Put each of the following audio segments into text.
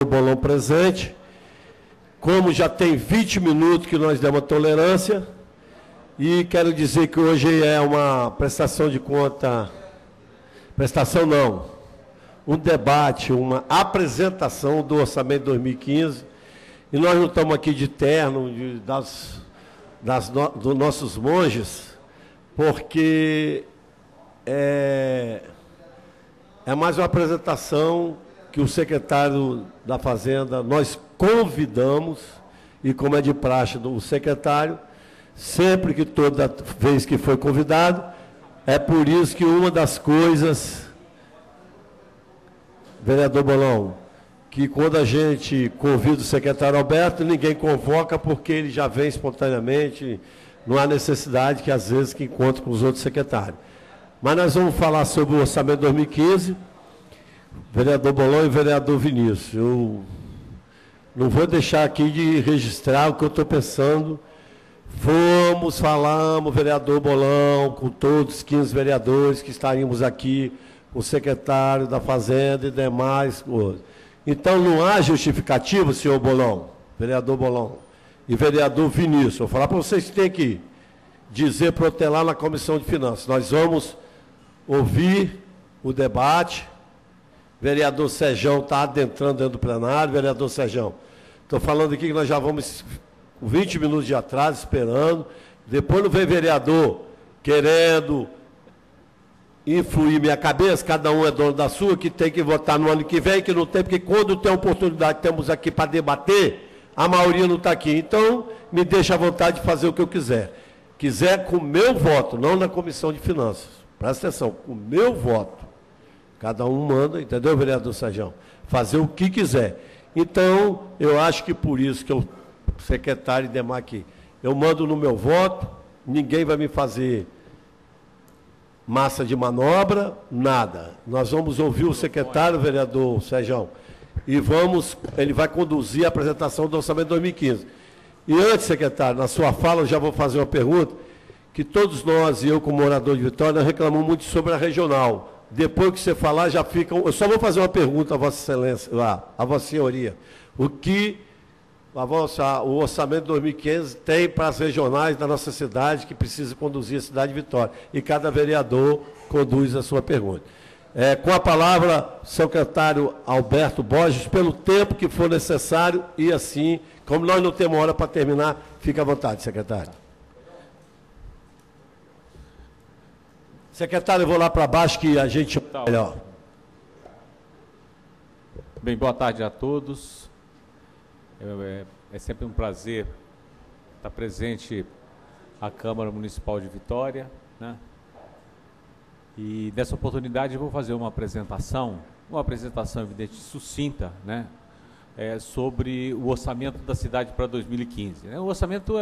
Bolão presente. Como já tem 20 minutos que nós demos a tolerância, e quero dizer que hoje é uma prestação de conta, prestação não, um debate, uma apresentação do orçamento de 2015, e nós não estamos aqui de terno dos nossos monges, porque é mais uma apresentação que o secretário da Fazenda, nós convidamos, e como é de praxe do secretário, sempre que toda vez que foi convidado, é por isso que uma das coisas, vereador Bolão, que quando a gente convida o secretário Alberto, ninguém convoca porque ele já vem espontaneamente, não há necessidade que às vezes que encontre com os outros secretários. Mas nós vamos falar sobre o orçamento de 2015, vereador Bolão e vereador Vinícius. Eu não vou deixar aqui de registrar o que eu estou pensando. Falamos, vereador Bolão, com todos os 15 vereadores que estaríamos aqui, o secretário da Fazenda e demais coisas. Então, não há justificativa, senhor Bolão, vereador Bolão e vereador Vinícius. Vou falar para vocês que tem que dizer, protelar na Comissão de Finanças. Nós vamos ouvir o debate. Vereador Sejão está adentrando dentro do plenário. Vereador Sejão, estou falando aqui que nós já vamos 20 minutos de atraso, esperando. Depois não vem vereador querendo influir minha cabeça, cada um é dono da sua, que tem que votar no ano que vem, que não tem, porque quando tem oportunidade, temos aqui para debater, a maioria não está aqui. Então, me deixa à vontade de fazer o que eu quiser. Quiser com o meu voto, não na Comissão de Finanças. Presta atenção, com o meu voto. Cada um manda, entendeu, vereador Sérgio? Fazer o que quiser. Então, eu acho que por isso que o secretário Demar aqui, eu mando no meu voto, ninguém vai me fazer massa de manobra, nada. Nós vamos ouvir o secretário, vereador Sérgio, e ele vai conduzir a apresentação do orçamento de 2015. E antes, secretário, na sua fala, eu já vou fazer uma pergunta, que todos nós, e eu como morador de Vitória, reclamamos muito sobre a regional. Depois que você falar, já ficam... Eu só vou fazer uma pergunta a Vossa Excelência, a Vossa Senhoria. O que o orçamento de 2015 tem para as regionais da nossa cidade, que precisa conduzir a cidade de Vitória? E cada vereador conduz a sua pergunta. Com a palavra, secretário Alberto Borges, pelo tempo que for necessário, e assim, como nós não temos hora para terminar, fica à vontade, secretário. Secretário, eu vou lá para baixo que a gente... Melhor. Bem, boa tarde a todos. É sempre um prazer estar presente à Câmara Municipal de Vitória, né? E nessa oportunidade eu vou fazer uma apresentação evidente, sucinta, né? Sobre o orçamento da cidade para 2015. O orçamento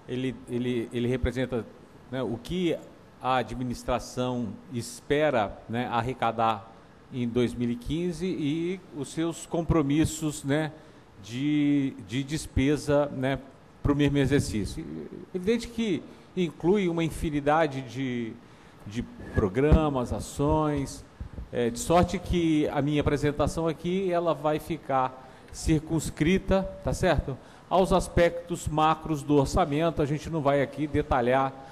ele representa, né, o que a administração espera, né, arrecadar em 2015 e os seus compromissos, né, de despesa, né, para o mesmo exercício. Evidente que inclui uma infinidade de programas, ações, de sorte que a minha apresentação aqui ela vai ficar circunscrita, tá certo? Aos aspectos macros do orçamento. A gente não vai aqui detalhar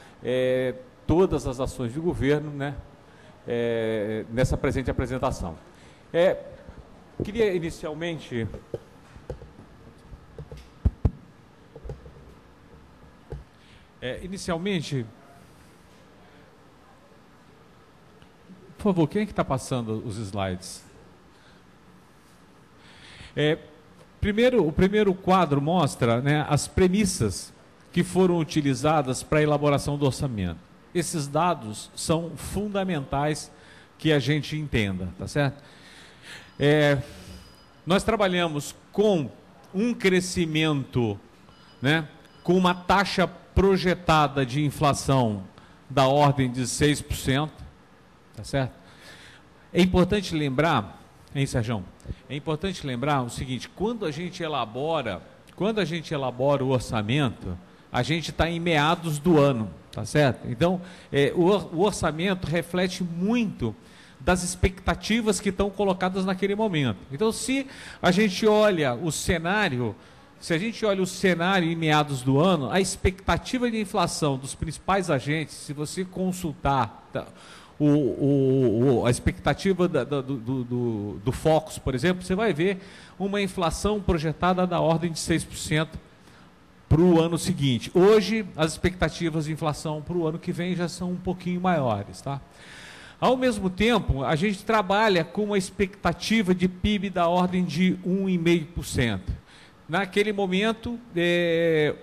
todas as ações do governo, né, nessa presente apresentação. Queria inicialmente... por favor, quem é que está passando os slides? O primeiro quadro mostra, né, as premissas que foram utilizadas para a elaboração do orçamento. Esses dados são fundamentais que a gente entenda, tá certo? Nós trabalhamos com um crescimento, né, com uma taxa projetada de inflação da ordem de 6%, tá certo? É importante lembrar, hein, Sérgio? É importante lembrar o seguinte: quando a gente elabora o orçamento, a gente está em meados do ano, tá certo? Então, o orçamento reflete muito das expectativas que estão colocadas naquele momento. Então, se a gente olha o cenário, em meados do ano, a expectativa de inflação dos principais agentes, se você consultar a expectativa do Focus, por exemplo, você vai ver uma inflação projetada da ordem de 6% para o ano seguinte. Hoje, as expectativas de inflação para o ano que vem já são um pouquinho maiores, tá? Ao mesmo tempo, a gente trabalha com uma expectativa de PIB da ordem de 1,5%. Naquele momento,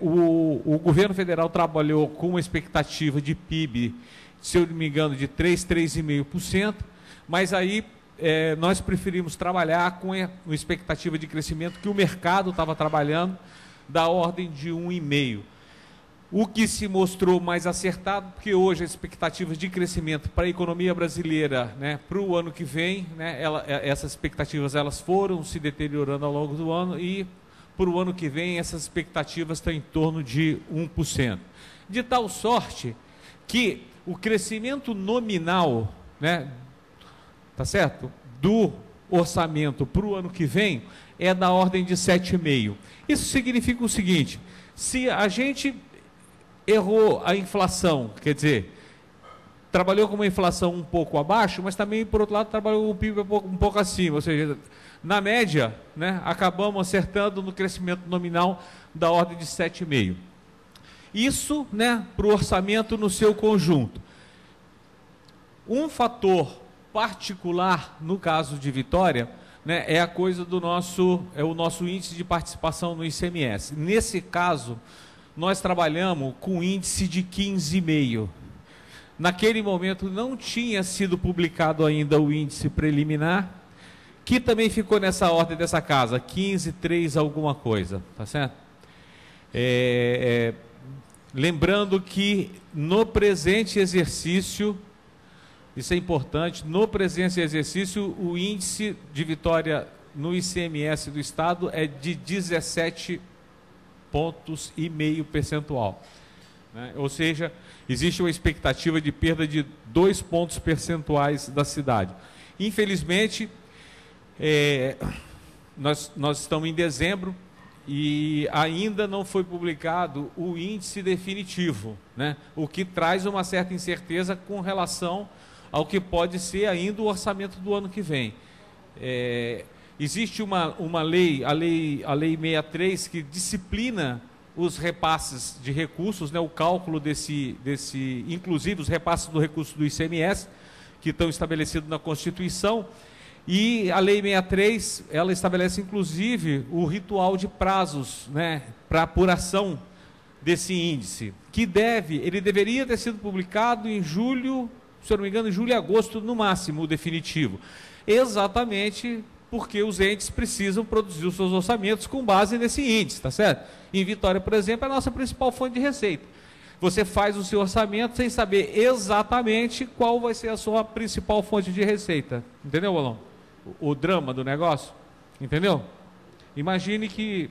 o governo federal trabalhou com uma expectativa de PIB, se eu não me engano, de 3,5%, mas aí nós preferimos trabalhar com a expectativa de crescimento que o mercado estava trabalhando, da ordem de 1,5%. O que se mostrou mais acertado, porque hoje as expectativas de crescimento para a economia brasileira, né, para o ano que vem, né, essas expectativas elas foram se deteriorando ao longo do ano e para o ano que vem essas expectativas estão em torno de 1%. De tal sorte que o crescimento nominal, né, tá certo, do orçamento para o ano que vem é da ordem de 7,5%. Isso significa o seguinte: se a gente errou a inflação, quer dizer, trabalhou com uma inflação um pouco abaixo, mas também, por outro lado, trabalhou com o PIB um pouco acima, ou seja, na média, né, acabamos acertando no crescimento nominal da ordem de 7,5%. Isso, né, para o orçamento no seu conjunto. Um fator particular, no caso de Vitória, né, é a coisa do o nosso índice de participação no ICMS. Nesse caso, nós trabalhamos com índice de 15,5%. Naquele momento não tinha sido publicado ainda o índice preliminar, que também ficou nessa ordem dessa casa, 15,3 alguma coisa, tá certo? Lembrando que no presente exercício, isso é importante, no presente exercício o índice de Vitória no ICMS do Estado é de 17,5 pontos percentual, né? Ou seja, existe uma expectativa de perda de 2 pontos percentuais da cidade. Infelizmente, nós estamos em dezembro e ainda não foi publicado o índice definitivo, né? O que traz uma certa incerteza com relação ao que pode ser ainda o orçamento do ano que vem. Existe uma lei, a lei 63, que disciplina os repasses de recursos, né, o cálculo inclusive os repasses do recurso do ICMS, que estão estabelecidos na Constituição, e a lei 63, ela estabelece inclusive o ritual de prazos, né, para apuração desse índice, que ele deveria ter sido publicado em julho, se eu não me engano, em julho e agosto no máximo, o definitivo, exatamente porque os entes precisam produzir os seus orçamentos com base nesse índice, tá certo? Em Vitória, por exemplo, é a nossa principal fonte de receita. Você faz o seu orçamento sem saber exatamente qual vai ser a sua principal fonte de receita. Entendeu, Bolão? O drama do negócio? Entendeu? Imagine que...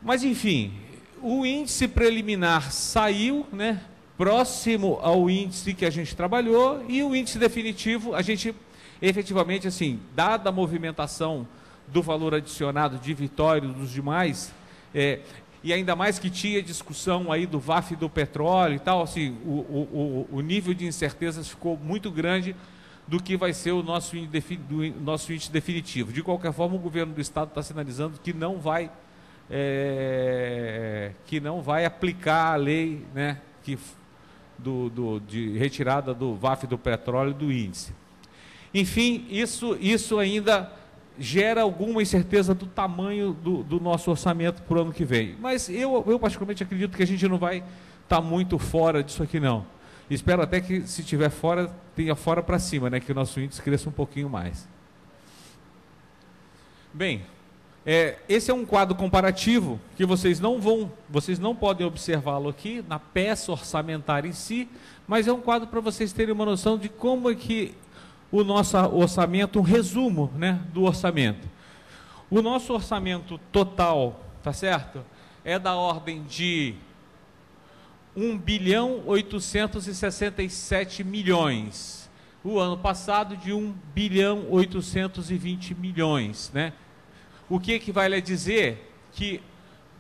Mas, enfim, o índice preliminar saiu, né, próximo ao índice que a gente trabalhou, e o índice definitivo, a gente... Efetivamente, assim, dada a movimentação do valor adicionado de Vitória e dos demais, e ainda mais que tinha discussão aí do VAF do petróleo e tal, assim, o nível de incertezas ficou muito grande do que vai ser o nosso índice definitivo. De qualquer forma, o governo do Estado está sinalizando que não vai aplicar a lei, né, de retirada do VAF do petróleo do índice. Enfim, isso ainda gera alguma incerteza do tamanho do nosso orçamento para o ano que vem. Mas eu particularmente acredito que a gente não vai estar muito fora disso aqui, não. Espero até que, se estiver fora, tenha fora para cima, né? Que o nosso índice cresça um pouquinho mais. Bem, esse é um quadro comparativo que vocês não podem observá-lo aqui na peça orçamentária em si, mas é um quadro para vocês terem uma noção de como é que o nosso orçamento, um resumo, né, do orçamento. O nosso orçamento total, tá certo? É da ordem de 1.867 bilhões. o ano passado de 1.820 bilhões, né? O que equivale a dizer que,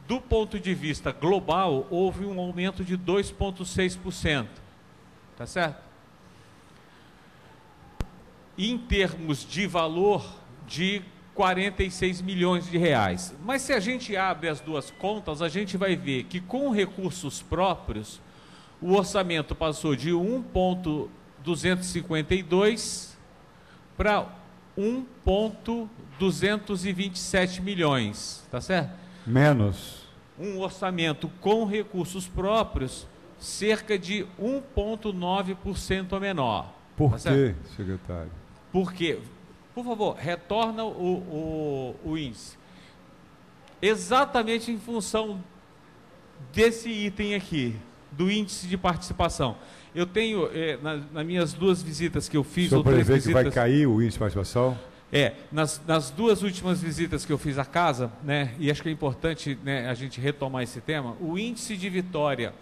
do ponto de vista global, houve um aumento de 2,6%, tá certo? Em termos de valor, de 46 milhões de reais. Mas se a gente abre as duas contas, a gente vai ver que com recursos próprios, o orçamento passou de 1,252 para 1,227 milhões, tá certo? Menos. Um orçamento com recursos próprios, cerca de 1,9% menor. Por tá quê, certo? secretário? Por quê? Por favor, retorna o índice. Exatamente em função desse item aqui, do índice de participação. Eu tenho, nas minhas duas visitas que eu fiz... O senhor prevê que visitas, vai cair o índice de participação? Nas duas últimas visitas que eu fiz à casa, né, e acho que é importante, né, a gente retomar esse tema, o índice de vitória,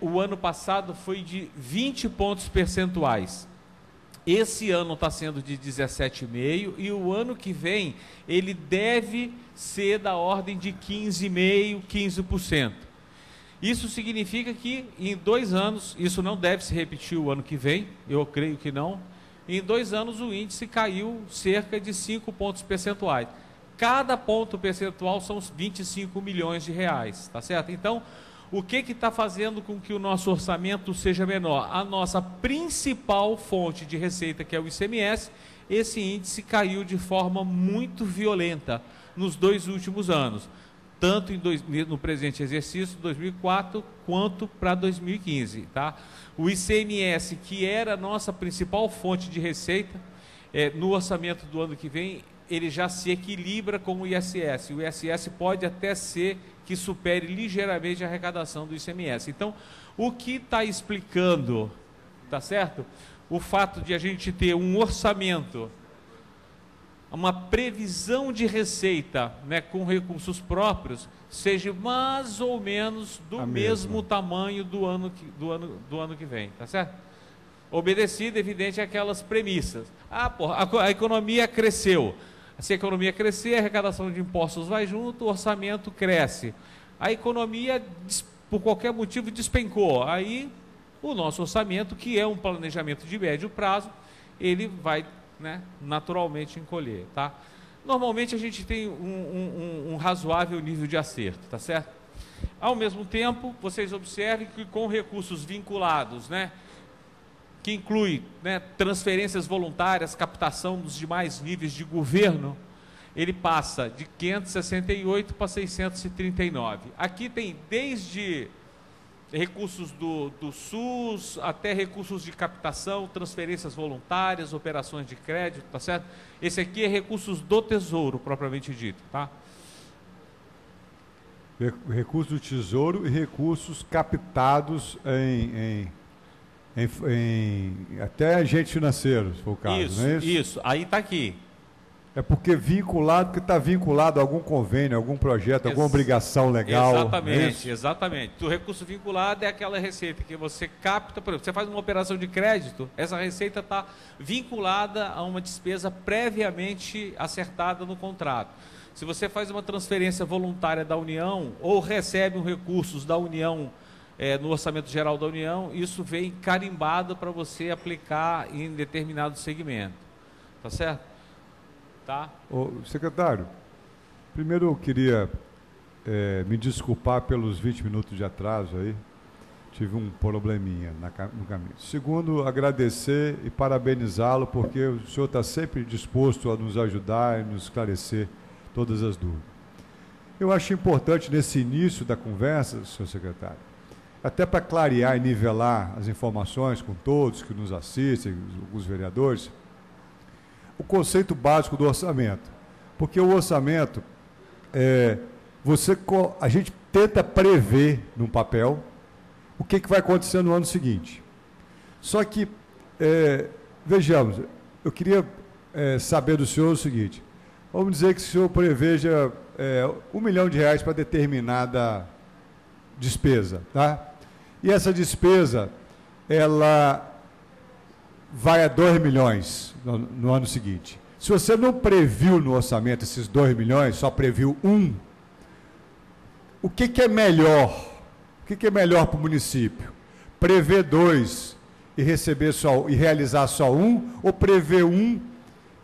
o ano passado foi de 20 pontos percentuais. Esse ano está sendo de 17,5 e o ano que vem ele deve ser da ordem de 15,5%, 15%. Isso significa que em 2 anos, isso não deve se repetir o ano que vem, eu creio que não, em 2 anos o índice caiu cerca de 5 pontos percentuais. Cada ponto percentual são 25 milhões de reais, tá certo? Então, o que está fazendo com que o nosso orçamento seja menor? A nossa principal fonte de receita, que é o ICMS, esse índice caiu de forma muito violenta nos 2 últimos anos, tanto no presente exercício, 2004, quanto para 2015. Tá? O ICMS, que era a nossa principal fonte de receita, no orçamento do ano que vem, ele já se equilibra com o ISS. O ISS pode até ser que supere ligeiramente a arrecadação do ICMS. Então, o que está explicando, tá certo? O fato de a gente ter um orçamento, uma previsão de receita, né, com recursos próprios, seja mais ou menos do mesmo tamanho do ano que vem, tá certo? Obedecido, evidente, àquelas premissas. A economia cresceu. Se a economia crescer, a arrecadação de impostos vai junto, o orçamento cresce. A economia, por qualquer motivo, despencou. Aí, o nosso orçamento, que é um planejamento de médio prazo, ele vai, né, naturalmente encolher. Tá? Normalmente, a gente tem um razoável nível de acerto, tá certo? Ao mesmo tempo, vocês observem que com recursos vinculados, né, que inclui, né, transferências voluntárias, captação dos demais níveis de governo, ele passa de 568 para 639. Aqui tem desde recursos do SUS até recursos de captação, transferências voluntárias, operações de crédito, tá certo? Esse aqui é recursos do Tesouro, propriamente dito, tá? Recursos do Tesouro e recursos captados em até agentes financeiros, se for o caso, isso, não é isso? Isso, aí está aqui. É porque está vinculado a algum convênio, algum projeto, alguma obrigação legal. Exatamente, exatamente. O recurso vinculado é aquela receita que você capta, por exemplo, você faz uma operação de crédito, essa receita está vinculada a uma despesa previamente acertada no contrato. Se você faz uma transferência voluntária da União ou recebe recursos da União, no Orçamento Geral da União, isso vem carimbado para você aplicar em determinado segmento. Tá certo? Tá? Ô, secretário, primeiro eu queria me desculpar pelos 20 minutos de atraso aí. Tive um probleminha no caminho. Segundo, agradecer e parabenizá-lo, porque o senhor está sempre disposto a nos ajudar e nos esclarecer todas as dúvidas. Eu acho importante, nesse início da conversa, senhor secretário, até para clarear e nivelar as informações com todos que nos assistem, os vereadores, o conceito básico do orçamento. Porque o orçamento, a gente tenta prever num papel o que vai acontecer no ano seguinte. Só que, vejamos, eu queria saber do senhor o seguinte: vamos dizer que o senhor preveja R$1 milhão para determinada despesa, tá? E essa despesa, ela vai a 2 milhões no ano seguinte. Se você não previu no orçamento esses 2 milhões, só previu 1, o que é melhor? O que é melhor para o município? Prever 2 e realizar só 1, ou prever 1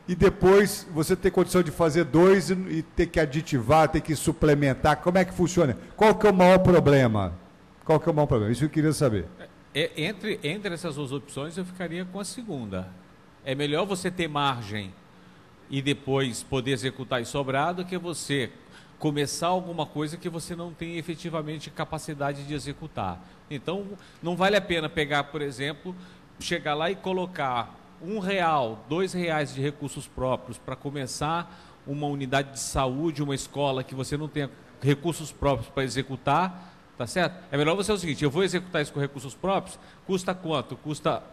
e depois você ter condição de fazer 2 e ter que aditivar, ter que suplementar? Como é que funciona? Qual que é o maior problema? Qual que é o maior problema? Isso eu queria saber. Entre essas duas opções, eu ficaria com a segunda. É melhor você ter margem e depois poder executar e sobrar do que você começar alguma coisa que você não tem efetivamente capacidade de executar. Então, não vale a pena pegar, por exemplo, chegar lá e colocar R$1, R$2 de recursos próprios para começar uma unidade de saúde, uma escola que você não tenha recursos próprios para executar, tá certo? É melhor você o seguinte: eu vou executar isso com recursos próprios, custa quanto? Custa,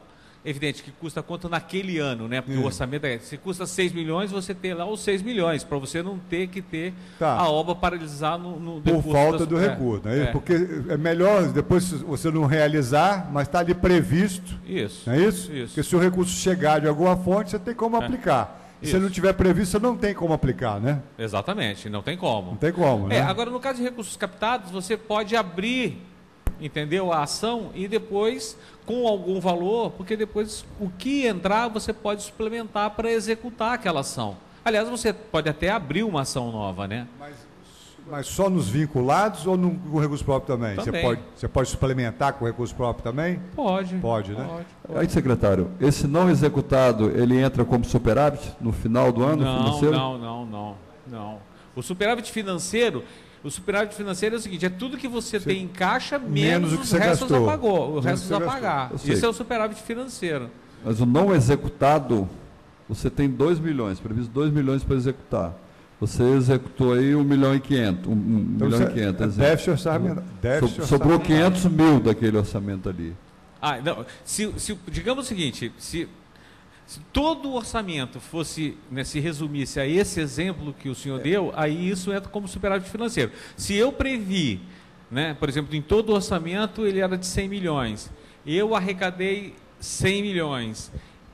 evidente que custa quanto naquele ano, né? Porque o orçamento se custa 6 milhões, você tem lá os 6 milhões, para você não ter que ter a obra paralisar no por falta do recurso, né? Porque é melhor depois você não realizar, mas está ali previsto. Isso. Não é isso? Porque se o recurso chegar de alguma fonte, você tem como aplicar. E se não tiver previsto, você não tem como aplicar, né? Exatamente, não tem como. Não tem como, né? Agora, no caso de recursos captados, você pode abrir, entendeu, a ação e depois, com algum valor, porque depois o que entrar, você pode suplementar para executar aquela ação. Aliás, você pode até abrir uma ação nova, né? Mas só nos vinculados ou com recurso próprio também? Você pode suplementar com recurso próprio também? Pode. Pode, né? Pode. Aí, secretário, esse não executado, ele entra como superávit no final do ano financeiro? Não. O superávit financeiro é o seguinte: é tudo que você tem em caixa menos o que os você restos gastou. os restos a pagar. Isso é o superávit financeiro. Mas o não executado, você tem 2 milhões, previsto 2 milhões para executar. Você executou aí 1.500.000, Então, 1.500.000. Déficit orçamental. Sobrou 500 mil daquele orçamento ali. Não. Digamos o seguinte: se todo o orçamento fosse, né, se resumisse a esse exemplo que o senhor deu, aí isso entra como superávit financeiro. Se eu previ, né, por exemplo, em todo o orçamento ele era de 100 milhões, eu arrecadei 100 milhões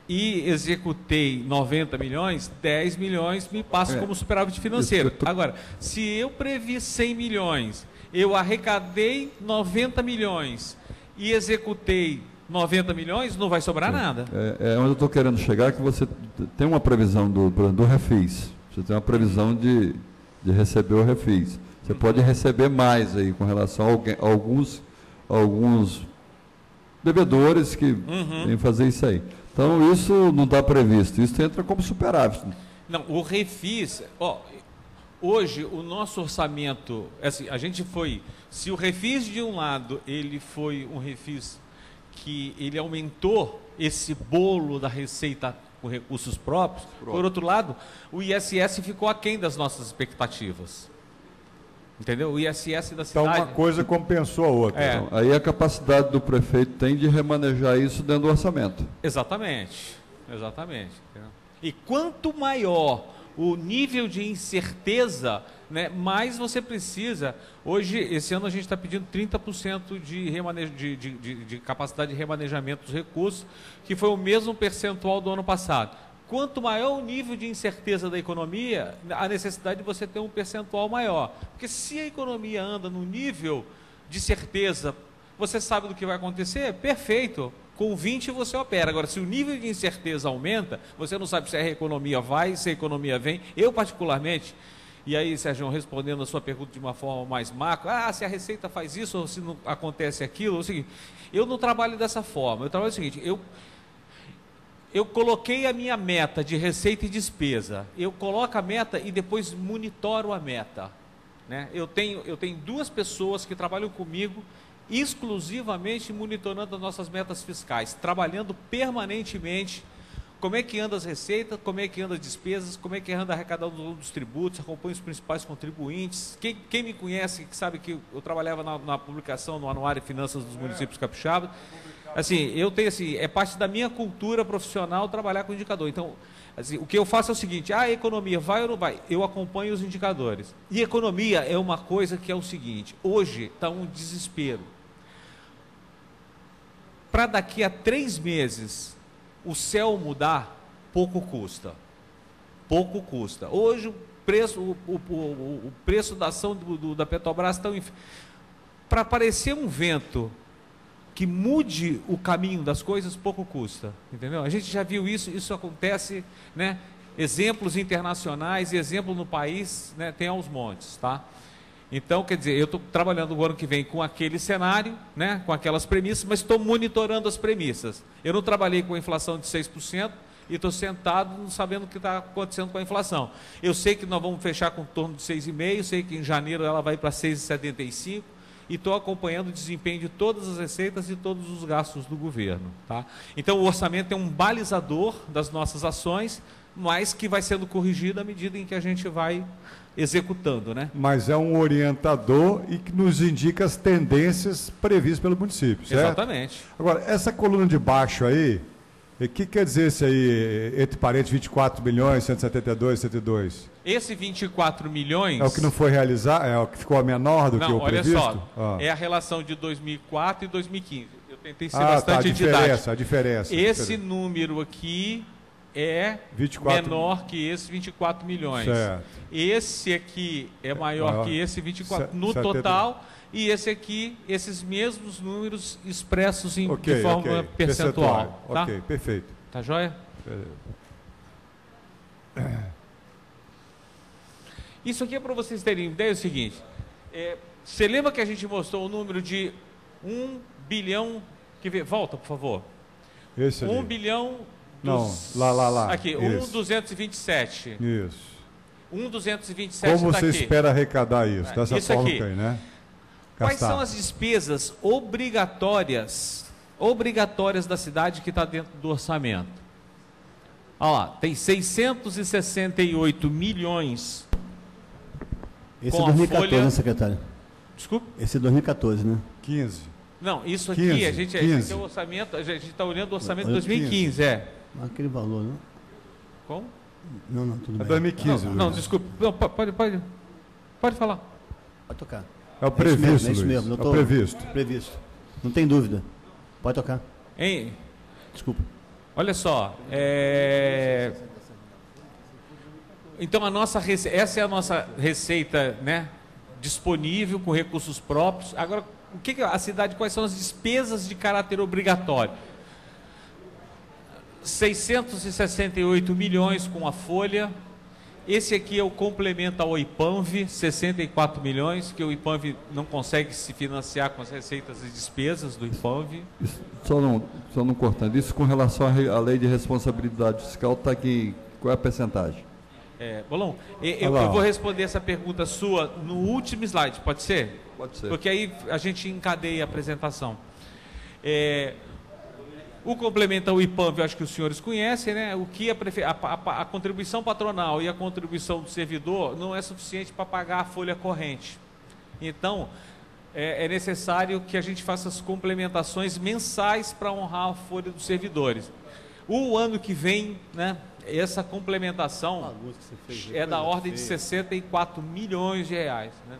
e executei 90 milhões, 10 milhões me passa como superávit financeiro. Agora, se eu previ 100 milhões, eu arrecadei 90 milhões e executei 90 milhões, não vai sobrar nada. É onde eu estou querendo chegar, que você tem uma previsão do refis. Você tem uma previsão de receber o refis. Você pode receber mais aí com relação a alguns devedores que vêm fazer isso aí. Então, isso não está previsto. Isso entra como superávit. Não, o refis... hoje, o nosso orçamento... Assim, a gente foi... Se o refis, de um lado, ele foi um refis que ele aumentou esse bolo da receita com recursos próprios, por outro lado, o ISS ficou aquém das nossas expectativas. Entendeu? O ISS da cidade... Então, uma coisa compensou a outra. Então, aí a capacidade do prefeito tem de remanejar isso dentro do orçamento. Exatamente. E quanto maior o nível de incerteza, né, mais você precisa. Hoje, esse ano, a gente está pedindo 30% de capacidade de remanejamento dos recursos, que foi o mesmo percentual do ano passado. Quanto maior o nível de incerteza da economia, a necessidade de você ter um percentual maior. Porque se a economia anda no nível de certeza, você sabe do que vai acontecer, perfeito. Com 20 você opera. Agora, se o nível de incerteza aumenta, você não sabe se a economia vai, se a economia vem. Eu, particularmente, e aí, Sérgio, respondendo a sua pergunta de uma forma mais macro, se a Receita faz isso ou se não acontece aquilo, é o seguinte, eu não trabalho dessa forma. Eu trabalho o seguinte, eu coloquei a minha meta de receita e despesa. Eu coloco a meta e depois monitoro a meta. Né? Eu tenho 2 pessoas que trabalham comigo exclusivamente monitorando as nossas metas fiscais, trabalhando permanentemente como é que anda as receitas, como é que anda as despesas, como é que anda a arrecadação dos tributos, acompanho os principais contribuintes. Quem me conhece, que sabe que eu trabalhava na publicação, no Anuário de Finanças dos Municípios Capixabas. Assim, eu tenho assim, é parte da minha cultura profissional trabalhar com indicador. Então, assim, o que eu faço é o seguinte: a economia vai ou não vai? Eu acompanho os indicadores. E economia é uma coisa que é o seguinte: hoje está um desespero. Para daqui a 3 meses, o céu mudar, pouco custa. Pouco custa. Hoje o preço da ação da Petrobras está... Para aparecer um vento que mude o caminho das coisas, pouco custa. Entendeu? A gente já viu isso acontece, né? Exemplos internacionais e exemplo no país, né, tem aos montes, tá? Então, quer dizer, eu estou trabalhando o ano que vem com aquele cenário, né, com aquelas premissas, mas estou monitorando as premissas. Eu não trabalhei com a inflação de 6% e estou sentado não sabendo o que está acontecendo com a inflação. Eu sei que nós vamos fechar com em torno de 6,5%, sei que em janeiro ela vai para 6,75%, e estou acompanhando o desempenho de todas as receitas e todos os gastos do governo, tá? Então, o orçamento é um balizador das nossas ações, mas que vai sendo corrigido à medida em que a gente vai executando, né? Mas é um orientador e que nos indica as tendências previstas pelo município, certo? Exatamente. Agora, essa coluna de baixo aí, o que quer dizer isso aí, entre parênteses, 24 milhões, 172, 102? Esse 24 milhões... É o que não foi realizado, é o que ficou menor do que o previsto? Não, olha só, é a relação de 2004 e 2015. Eu tentei ser bastante didático. A diferença. Esse número aqui é 24... menor que esse 24 milhões. Certo. Esse aqui é maior que esse 24 no total, e esse aqui, esses mesmos números expressos de forma percentual. Tá? Ok, perfeito. Tá joia? Isso aqui é para vocês terem ideia, é o seguinte, você lembra que a gente mostrou o número de 1 bilhão, volta por favor, esse 1 bilhão, não, lá. Aqui, 1,227. Isso. 1,227 como você espera arrecadar isso? Dessa isso forma aqui. que aí, né? Quais são as despesas obrigatórias da cidade que está dentro do orçamento? Olha lá, tem 668 milhões. Esse é 2014, né, secretário? Desculpe? Esse é 2014, né? 15. Não, isso aqui, 15, a gente é o orçamento, a gente está olhando o orçamento de 2015, Aquele valor, não? Como? Não, tudo bem. É 2015, Não, desculpe. Não, pode falar. Pode tocar. É o previsto, é isso mesmo, Luiz. É o previsto. Previsto. Não tem dúvida. Pode tocar. Hein? Desculpa. Olha só, então essa é a nossa receita, né, disponível com recursos próprios. Agora, o que a cidade, quais são as despesas de caráter obrigatório? 668 milhões com a folha. Esse aqui é o complemento ao IPANV, 64 milhões, que o IPANV não consegue se financiar com as receitas e despesas do IPANV. Só não cortando, isso com relação à lei de responsabilidade fiscal, está aqui, qual é a percentagem? Bolão, eu vou responder essa pergunta sua no último slide, pode ser? Pode ser. Porque aí a gente encadeia a apresentação. O complemento ao IPANV, eu acho que os senhores conhecem, né? O que a contribuição patronal e a contribuição do servidor não é suficiente para pagar a folha corrente. Então, é necessário que a gente faça as complementações mensais para honrar a folha dos servidores. O ano que vem, né, essa complementação é da ordem de 64 milhões de reais. Né?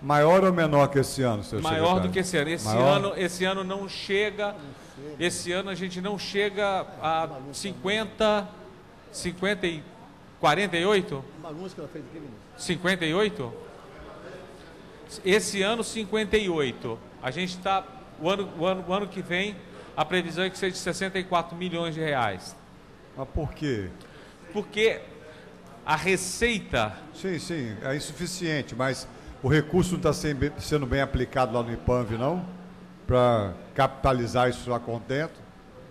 Maior ou menor que esse ano, seu Maior secretário? do que esse ano. Esse ano não chega. Esse ano a gente não chega a 50, 48? 58? Esse ano 58. A gente está, o ano que vem, a previsão é que seja de 64 milhões de reais. Mas por quê? Porque a receita... Sim, é insuficiente, mas o recurso não está sendo bem aplicado lá no IPANV, não? Para capitalizar isso a contento?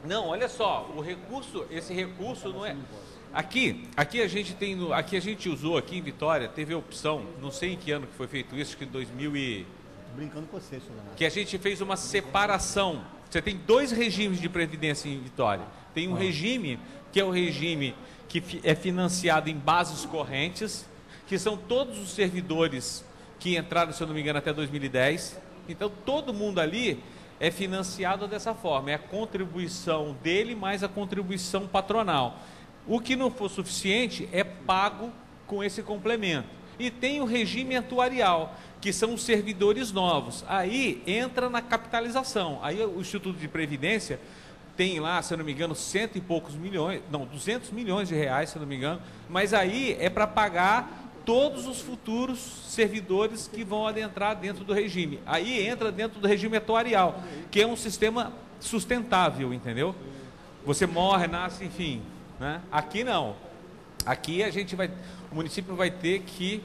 Não, olha só, esse recurso não é... Aqui a gente usou aqui em Vitória, teve a opção, não sei em que ano que foi feito isso, acho que em 2000 e... Tô brincando com você, senhor Renato. Que a gente fez uma separação. Você tem dois regimes de previdência em Vitória. Tem um regime, que é o regime que é financiado em bases correntes, que são todos os servidores que entraram, se eu não me engano, até 2010. Então, todo mundo ali é financiado dessa forma. É a contribuição dele mais a contribuição patronal. O que não for suficiente é pago com esse complemento. E tem o regime atuarial, que são os servidores novos. Aí entra na capitalização. Aí o Instituto de Previdência tem lá, se eu não me engano, 100 e poucos milhões, não, 200 milhões de reais, se eu não me engano, mas aí é para pagar todos os futuros servidores que vão adentrar dentro do regime. Aí entra dentro do regime atuarial, que é um sistema sustentável, entendeu? Você morre, nasce, enfim, né? Aqui não. Aqui a gente vai, o município vai ter que,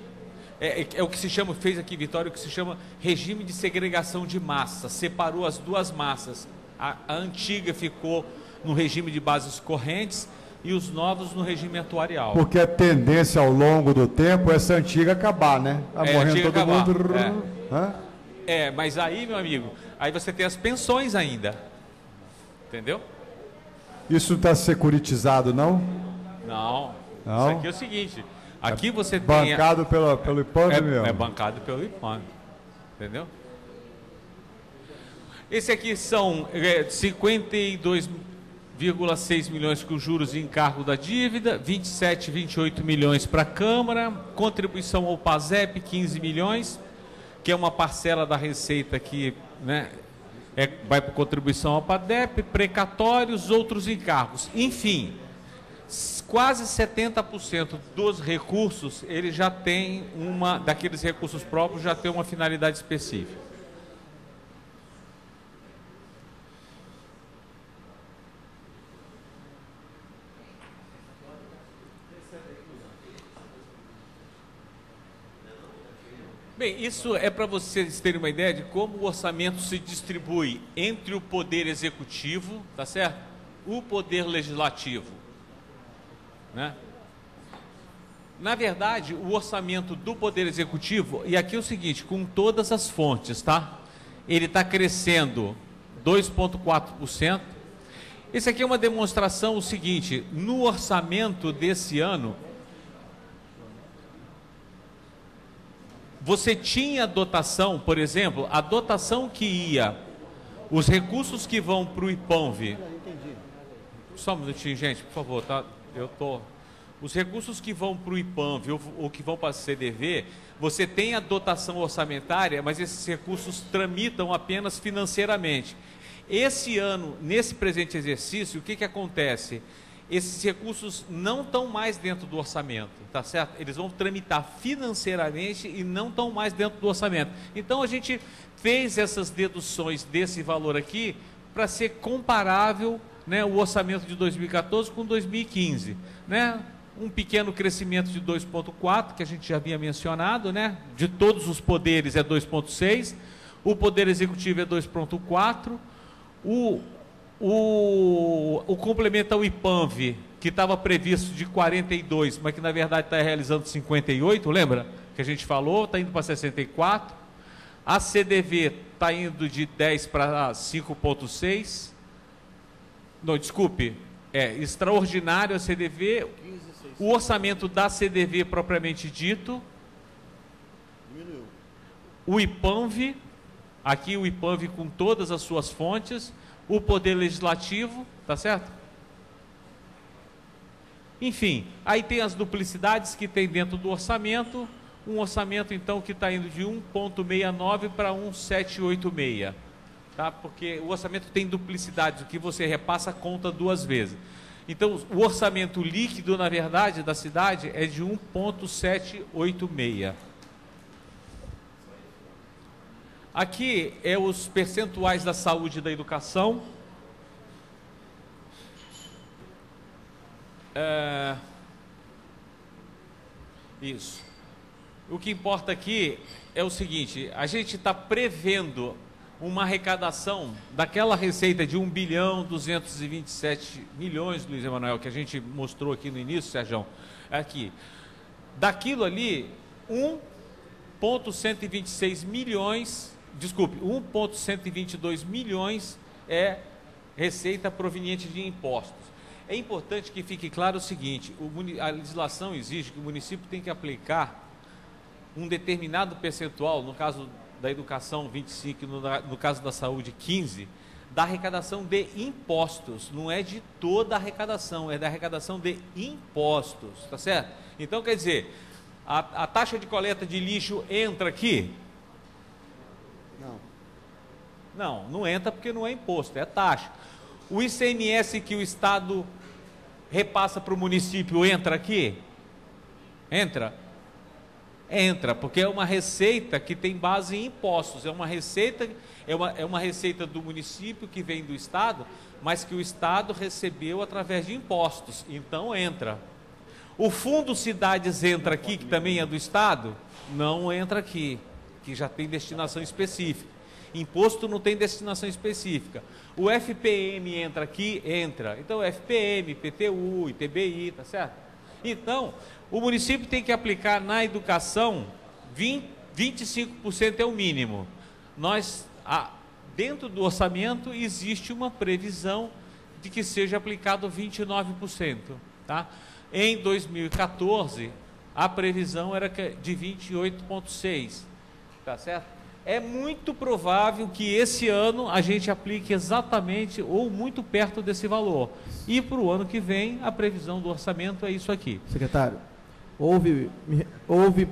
é o que se chama, fez aqui Vitória, o que se chama regime de segregação de massa, separou as duas massas. A antiga ficou no regime de bases correntes e os novos no regime atuarial. Porque a tendência ao longo do tempo é essa antiga acabar, né? Vai morrendo todo acabar, mundo. Mas aí, meu amigo, aí você tem as pensões ainda. Entendeu? Isso está securitizado, não? Não. Não? Isso aqui é o seguinte. Aqui você tem... Bancado pelo IPAMV mesmo. É bancado pelo IPAMV. Entendeu? Esse aqui são 52,6 milhões com juros e encargo da dívida, 27, 28 milhões para a Câmara, contribuição ao PASEP, 15 milhões, que é uma parcela da receita que, né, vai para contribuição ao PADEP, precatórios, outros encargos. Enfim, quase 70% dos recursos, ele já tem daqueles recursos próprios, já tem uma finalidade específica. Bem, isso é para vocês terem uma ideia de como o orçamento se distribui entre o Poder Executivo, tá certo? O Poder Legislativo, né? Na verdade, o orçamento do Poder Executivo, e aqui é o seguinte, com todas as fontes, tá? Ele está crescendo 2,4%. Esse aqui é uma demonstração, o seguinte, no orçamento desse ano, você tinha dotação, por exemplo, a dotação que ia, os recursos que vão para o IPAMV. Só um minutinho, gente, por favor, tá? Os recursos que vão para o IPAMV ou que vão para a CDV, você tem a dotação orçamentária, mas esses recursos tramitam apenas financeiramente. Esse ano, nesse presente exercício, o que acontece? Esses recursos não estão mais dentro do orçamento, tá certo? Eles vão tramitar financeiramente e não estão mais dentro do orçamento. Então a gente fez essas deduções desse valor aqui para ser comparável, né, o orçamento de 2014 com 2015, né? Um pequeno crescimento de 2,4, que a gente já havia mencionado, né? De todos os poderes é 2,6, o Poder Executivo é 2,4, o complemento ao IPAMV, que estava previsto de 42, mas que na verdade está realizando 58, lembra? Que a gente falou, está indo para 64. A CDV está indo de 10 para 5,6. Não, desculpe, extraordinário a CDV. O orçamento da CDV propriamente dito. O IPAMV, aqui o IPAMV com todas as suas fontes. O Poder Legislativo, tá certo? Enfim, aí tem as duplicidades que tem dentro do orçamento, um orçamento então que está indo de 1,69 para 1,786, tá? Porque o orçamento tem duplicidades, o que você repassa conta duas vezes. Então, o orçamento líquido, na verdade, da cidade é de 1,786. Aqui é os percentuais da saúde e da educação. Isso. O que importa aqui é o seguinte, a gente está prevendo uma arrecadação daquela receita de 1.227 bilhões, Luiz Emanuel, que a gente mostrou aqui no início, Sérgio, aqui. Daquilo ali, 1,126 milhões... Desculpe, 1,122 milhões é receita proveniente de impostos. É importante que fique claro o seguinte, a legislação exige que o município tem que aplicar um determinado percentual, no caso da educação 25, no caso da saúde 15, da arrecadação de impostos, não é de toda a arrecadação, é da arrecadação de impostos, tá certo? Então, quer dizer, a taxa de coleta de lixo entra aqui? Não, não entra porque não é imposto, é taxa. O ICMS que o Estado repassa para o município entra aqui? Entra? Entra, porque é uma receita que tem base em impostos, é uma receita do município que vem do Estado, mas que o Estado recebeu através de impostos, então entra. O Fundo Cidades entra aqui, que também é do Estado? Não entra aqui, que já tem destinação específica. Imposto não tem destinação específica. O FPM entra aqui? Entra. Então, FPM, IPTU, ITBI, tá certo? Então, o município tem que aplicar na educação 25% é o mínimo. Dentro do orçamento existe uma previsão de que seja aplicado 29%. Tá? Em 2014, a previsão era de 28,6%. Tá certo? É muito provável que esse ano a gente aplique exatamente ou muito perto desse valor. E para o ano que vem, a previsão do orçamento é isso aqui. Secretário, houve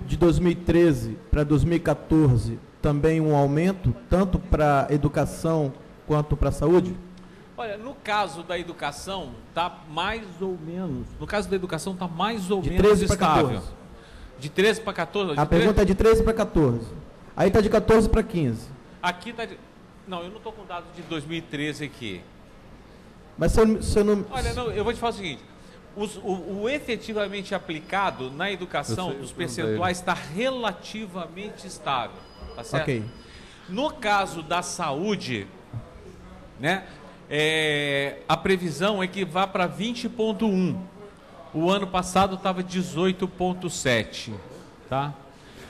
de 2013 para 2014 também um aumento, tanto para a educação quanto para a saúde? Olha, no caso da educação, está mais ou menos... No caso da educação, está mais ou menos estável. De 13 para 14? A pergunta é de 13 para 14. Aí está de 14 para 15. Aqui está de... Não, eu não estou com dados de 2013 aqui. Mas se eu não... Olha, não, eu vou te falar o seguinte. O efetivamente aplicado na educação, os percentuais está relativamente estável. Tá certo? Ok. No caso da saúde, né, a previsão é que vá para 20,1. O ano passado estava 18,7. Tá?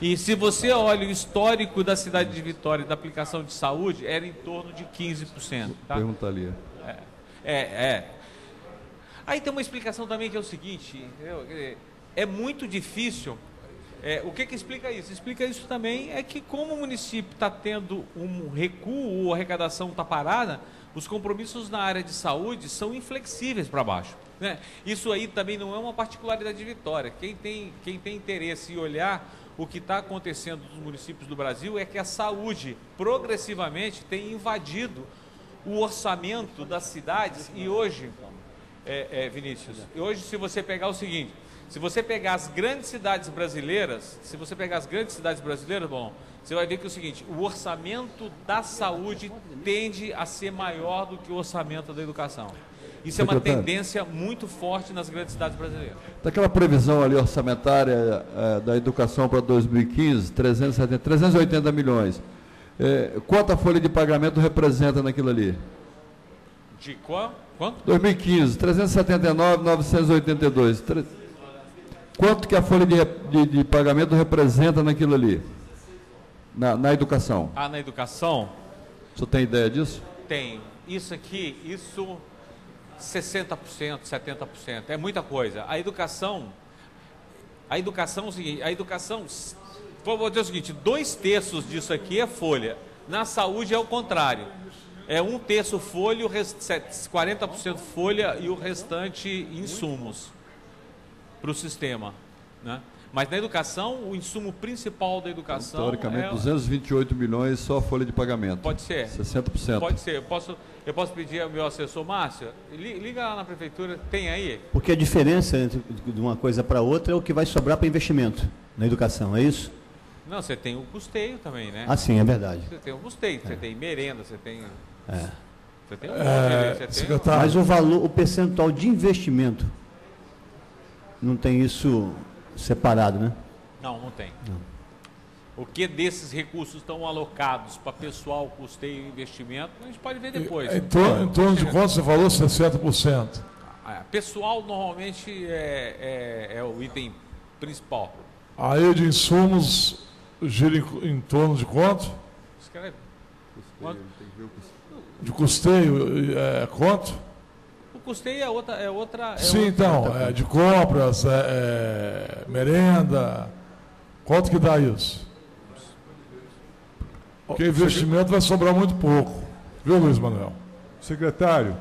E se você olha o histórico da cidade de Vitória da aplicação de saúde, era em torno de 15%. Tá? Pergunta ali. Aí tem uma explicação também que é o seguinte, entendeu? É muito difícil. O que explica isso? Explica isso também é que como o município está tendo um recuo ou a arrecadação está parada, os compromissos na área de saúde são inflexíveis para baixo. Né? Isso aí também não é uma particularidade de Vitória. Quem tem interesse em olhar o que está acontecendo nos municípios do Brasil é que a saúde progressivamente tem invadido o orçamento das cidades e hoje, Vinícius, hoje se você pegar o seguinte, se você pegar as grandes cidades brasileiras, bom, você vai ver que é o seguinte, o orçamento da saúde tende a ser maior do que o orçamento da educação. Isso é uma tendência muito forte nas grandes cidades brasileiras. Daquela previsão ali orçamentária da educação para 2015, 380 milhões. Quanto a folha de pagamento representa naquilo ali? De quanto? 2015, 379,982. Quanto que a folha de pagamento representa naquilo ali? Na educação? Na educação? Você tem ideia disso? Tenho. Isso 60%, 70%. É muita coisa. A educação é o seguinte, vou dizer o seguinte, 2/3 disso aqui é folha. Na saúde é o contrário. É 1/3 folha, 40% folha e o restante insumos para o sistema. Né? Mas na educação, o insumo principal da educação... Teoricamente, 228 milhões só a folha de pagamento. Pode ser. 60%. Pode ser. Eu posso pedir ao meu assessor, Márcio, liga lá na prefeitura, tem aí? Porque a diferença entre de uma coisa para outra é o que vai sobrar para investimento na educação, é isso? Não, você tem o custeio também, né? Ah, sim, é verdade. Você tem o custeio, você tem merenda, você tem... Você tem secretário. Mas o valor, o percentual de investimento, não tem isso separado, né? Não tem. Não. O que desses recursos estão alocados para pessoal, custeio e investimento, a gente pode ver depois. Em torno de quanto você falou? 60%? Pessoal normalmente é o item principal. Aí de insumos gira em torno de quanto? Escreve. De custeio, quanto? O custeio é outra. Sim, então, de compras, merenda. Quanto que dá isso? Porque investimento vai sobrar muito pouco. Viu, Luiz Manuel? Secretário.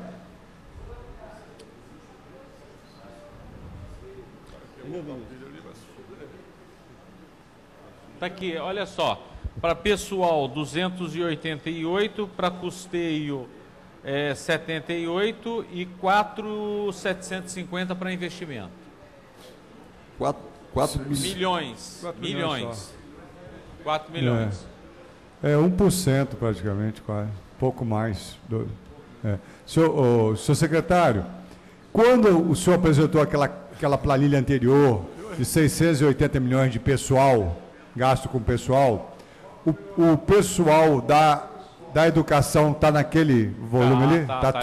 Está aqui, olha só. Para pessoal, 288, para custeio, 78 e 4.750 para investimento. 4 milhões. 4 milhões. 4 milhões. É 1% praticamente, quase. Pouco mais. Senhor secretário, quando o senhor apresentou aquela planilha anterior de 680 milhões de pessoal, gasto com pessoal, o pessoal da educação está naquele volume ali? Tá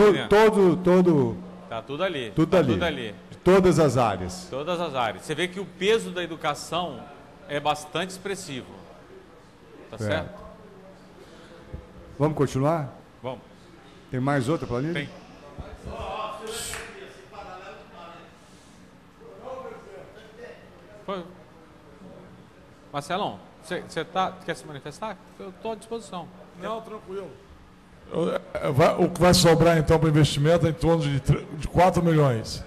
tudo ali. Tudo ali. De todas as áreas. Todas as áreas. Você vê que o peso da educação é bastante expressivo. Tá certo? Vamos continuar? Vamos. Tem mais outra planilha? Tem. Marcelão, você quer se manifestar? Eu estou à disposição. Não, tranquilo. O que vai sobrar então para investimento é em torno de 4 milhões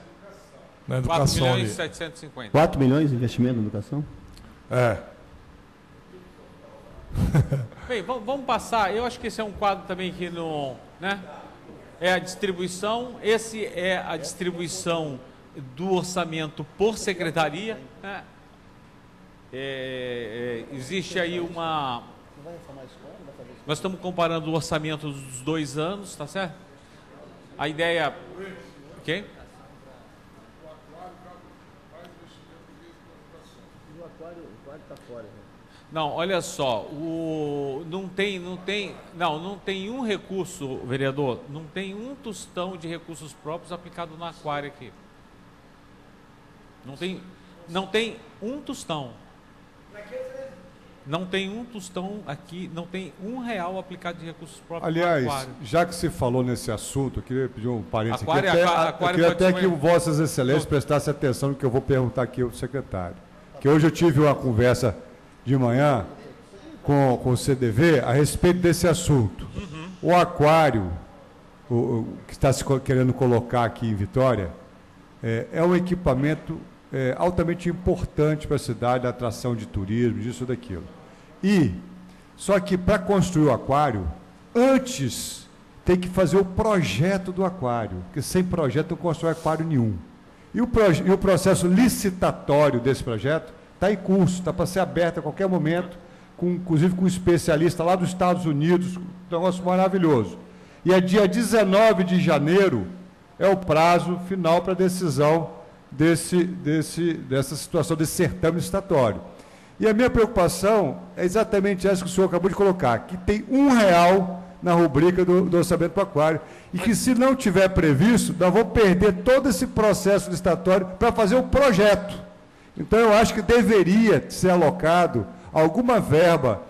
na educação. 4 milhões e 750. 4 milhões de investimento na educação? Bem, vamos passar. Eu acho que esse é um quadro também que não, né? É a distribuição. Esse é a distribuição do orçamento por secretaria, né? Existe aí uma... Nós estamos comparando o orçamento dos 2 anos, tá certo? A ideia... Ok? O aquário está fora, né? Não, olha só, não tem um recurso, vereador, não tem um tostão de recursos próprios aplicado no aquário aqui. Não tem um tostão. Não tem um tostão aqui, não tem R$1 aplicado de recursos próprios. Aliás, no aquário. já que se falou nesse assunto, eu queria pedir um parênteses aqui. Aquário Eu queria até que Vossas Excelências prestassem atenção no que eu vou perguntar aqui ao secretário. Que hoje eu tive uma conversa de manhã com o CDV a respeito desse assunto. O aquário, que está se querendo colocar aqui em Vitória, é um equipamento altamente importante para a cidade, a atração de turismo, disso ou daquilo. Só que para construir o aquário, antes tem que fazer o projeto do aquário, porque sem projeto não constrói aquário nenhum. E o processo licitatório desse projeto está em curso, está para ser aberto a qualquer momento, inclusive com um especialista lá dos Estados Unidos, um negócio maravilhoso. E é dia 19 de janeiro, é o prazo final para a decisão dessa situação, desse certame licitatório. E a minha preocupação é exatamente essa que o senhor acabou de colocar, que tem R$1 na rubrica do orçamento para o aquário, e que se não tiver previsto, nós vamos perder todo esse processo licitatório para fazer o projeto. Então, eu acho que deveria ser alocado alguma verba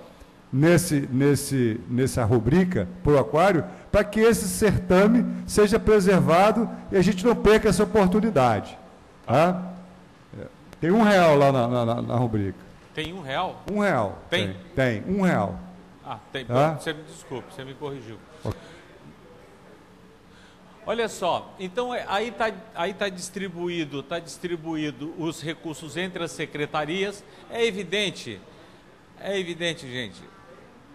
nessa rubrica para o aquário, para que esse certame seja preservado e a gente não perca essa oportunidade. Tá? Tem R$1 lá na rubrica. Tem R$1? R$1. Tem? Tem, R$1. Tem. Tá? Você me desculpe, você me corrigiu. Okay. Olha só, então aí tá distribuído os recursos entre as secretarias. É evidente, gente.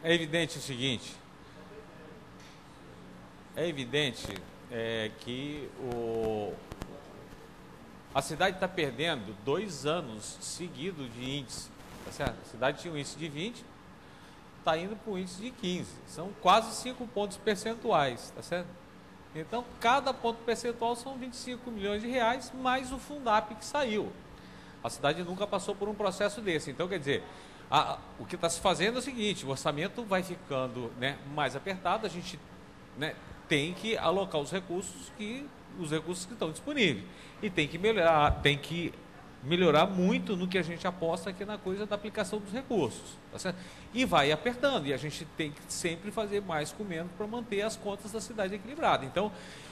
É evidente o seguinte. É evidente que a cidade está perdendo 2 anos seguidos de índice. Tá certo? A cidade tinha um índice de 20, está indo para um índice de 15. São quase 5 pontos percentuais, tá certo? Então, cada ponto percentual são R$25 milhões, mais o Fundap que saiu. A cidade nunca passou por um processo desse. Então, quer dizer, o que está se fazendo é o seguinte, o orçamento vai ficando, né, mais apertado, a gente, né, tem que alocar os recursos que estão disponíveis. E tem que melhorar muito no que a gente aposta aqui na coisa da aplicação dos recursos. Tá certo? E vai apertando, e a gente tem que sempre fazer mais com menos para manter as contas da cidade equilibradas. Então,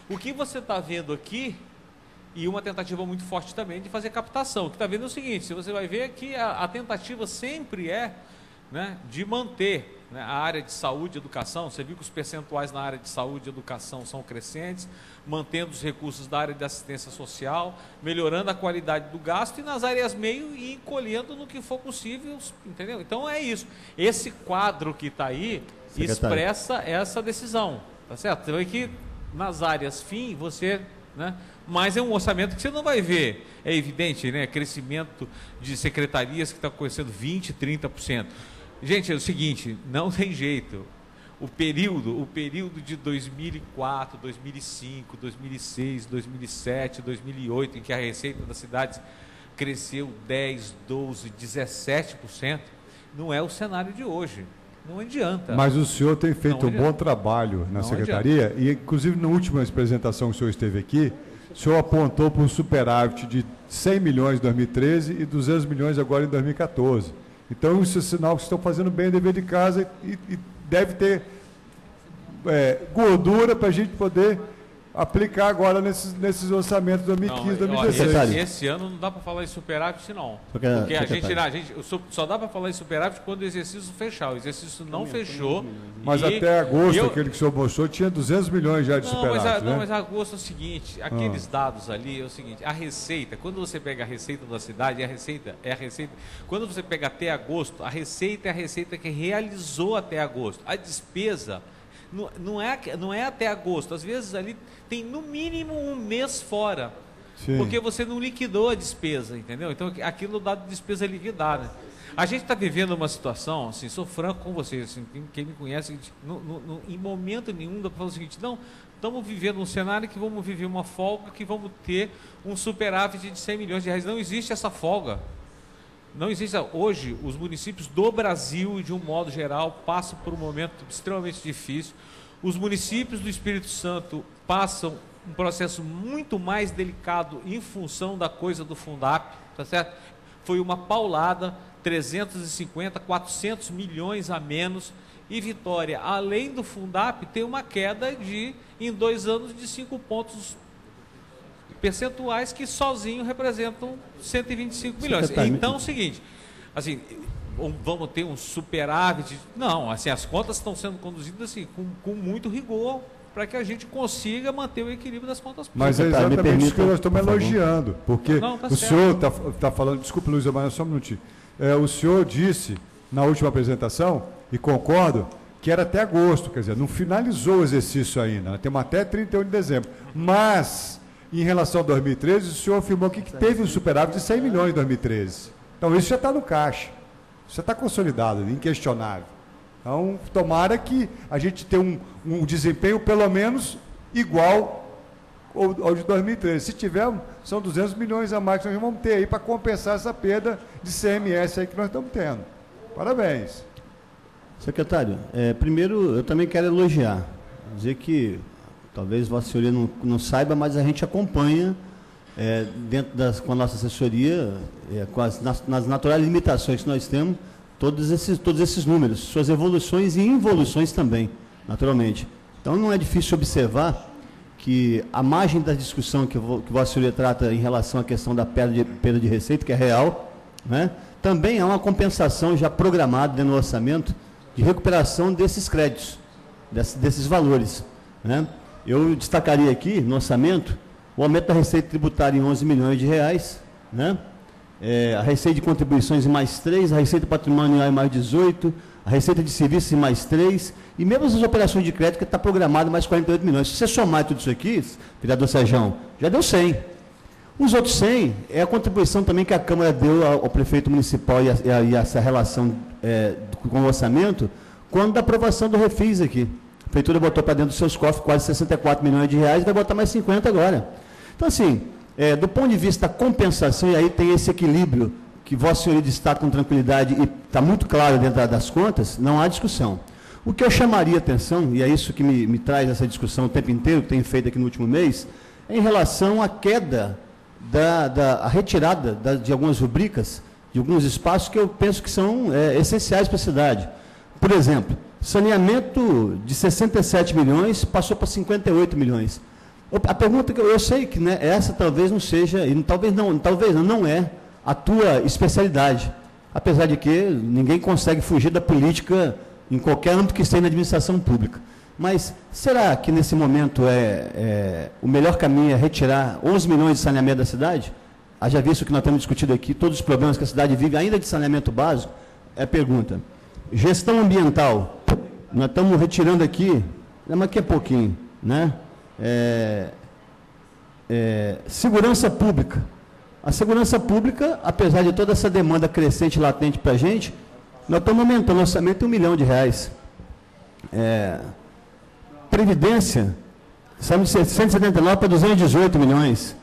o que você está vendo aqui, e uma tentativa muito forte também de fazer captação, que está vendo é o seguinte, você vai ver que a tentativa sempre é, né, de manter, né, a área de saúde e educação. Você viu que os percentuais na área de saúde e educação são crescentes, mantendo os recursos da área de assistência social, melhorando a qualidade do gasto, e nas áreas meio e encolhendo no que for possível, entendeu? Então é isso. Esse quadro que está aí expressa essa decisão, tá certo? Você vê que nas áreas fim, você, né? Mas é um orçamento que você não vai ver. É evidente, né? Crescimento de secretarias que está crescendo 20%, 30%. Gente, é o seguinte, não tem jeito. O período de 2004, 2005, 2006, 2007, 2008, em que a receita das cidades cresceu 10, 12, 17%, não é o cenário de hoje. Não adianta. Mas o senhor tem feito um bom trabalho na secretaria, e inclusive na última apresentação que o senhor esteve aqui, o senhor apontou para um superávit de 100 milhões em 2013 e 200 milhões agora em 2014. Então, isso é sinal que estão fazendo bem o dever de casa e deve ter gordura para a gente poder aplicar agora nesses orçamentos 2015, 2016. Esse ano não dá para falar em superávit, não. Porque a gente só dá para falar em superávit quando o exercício fechar. O exercício não fechou. Mas até agosto, aquele que o senhor mostrou, tinha 200 milhões já de superávit. Mas agosto é o seguinte, aqueles dados ali é o seguinte, a receita, quando você pega a receita da cidade, a receita. Quando você pega até agosto, a receita é a receita que realizou até agosto. A despesa não é até agosto, às vezes ali tem no mínimo um mês fora, sim, porque você não liquidou a despesa, entendeu? Então aquilo dá despesa liquidada. A gente está vivendo uma situação, assim, sou franco com vocês, assim, quem me conhece, em momento nenhum dá para falar o seguinte, não, estamos vivendo um cenário que vamos viver uma folga, que vamos ter um superávit de 100 milhões de reais, não existe essa folga. Não existe. Hoje, os municípios do Brasil, de um modo geral, passam por um momento extremamente difícil. Os municípios do Espírito Santo passam um processo muito mais delicado em função da coisa do Fundap, tá certo? Foi uma paulada, 350, 400 milhões a menos. E Vitória, além do Fundap, tem uma queda em 2 anos de 5 pontos percentuais que sozinho representam 125 milhões. Então é o seguinte, assim, vamos ter um superávit? Não, assim, as contas estão sendo conduzidas assim, com muito rigor, para que a gente consiga manter o equilíbrio das contas públicas. Mas é exatamente isso que nós estamos elogiando, porque o senhor está falando, desculpe, Luiz, mas só um minutinho, o senhor disse na última apresentação, e concordo, que era até agosto, quer dizer, não finalizou o exercício ainda, nós temos até 31 de dezembro, mas em relação a 2013, o senhor afirmou que teve um superávit de 100 milhões em 2013. Então, isso já está no caixa. Isso já está consolidado, inquestionável. Então, tomara que a gente tenha um desempenho, pelo menos, igual ao de 2013. Se tiver, são 200 milhões a mais que nós vamos ter aí para compensar essa perda de CMS aí que nós estamos tendo. Parabéns. Secretário, primeiro, eu também quero elogiar. Dizer que talvez Vossa Senhoria não saiba, mas a gente acompanha, dentro com a nossa assessoria, nas naturais limitações que nós temos, todos esses números, suas evoluções e involuções também, naturalmente. Então, não é difícil observar que a margem da discussão que Vossa Senhoria trata em relação à questão da perda de receita, que é real, né, também há uma compensação já programada dentro do orçamento de recuperação desses créditos, desses valores, né? Eu destacaria aqui, no orçamento, o aumento da receita tributária em 11 milhões de reais, né? A receita de contribuições em mais 3, a receita patrimonial em mais 18, a receita de serviços em mais 3, e mesmo as operações de crédito que está programado mais 48 milhões. Se você somar tudo isso aqui, vereador Sérgio, já deu 100. Os outros 100 é a contribuição também que a Câmara deu ao prefeito municipal e essa relação com o orçamento, quando da aprovação do Refis aqui. A prefeitura botou para dentro dos seus cofres quase 64 milhões de reais e vai botar mais 50 agora. Então, assim, do ponto de vista da compensação, e aí tem esse equilíbrio que Vossa Senhoria destaca com tranquilidade e está muito claro dentro das contas, não há discussão. O que eu chamaria atenção, e é isso que me traz essa discussão o tempo inteiro, que tem feito aqui no último mês, é em relação à queda, a retirada de algumas rubricas, de alguns espaços que eu penso que são essenciais para a cidade. Por exemplo, saneamento de 67 milhões passou para 58 milhões. A pergunta que eu sei que, né, essa talvez não seja, e talvez não é a tua especialidade, apesar de que ninguém consegue fugir da política em qualquer âmbito que esteja na administração pública. Mas será que nesse momento o melhor caminho é retirar 11 milhões de saneamento da cidade? Haja visto que nós temos discutido aqui, todos os problemas que a cidade vive ainda de saneamento básico, é a pergunta. Gestão ambiental, nós estamos retirando aqui, mas que é pouquinho, né? Segurança pública. A segurança pública, apesar de toda essa demanda crescente latente para a gente, nós estamos aumentando o orçamento em R$1 milhão. Previdência, saímos de 179 para 218 milhões.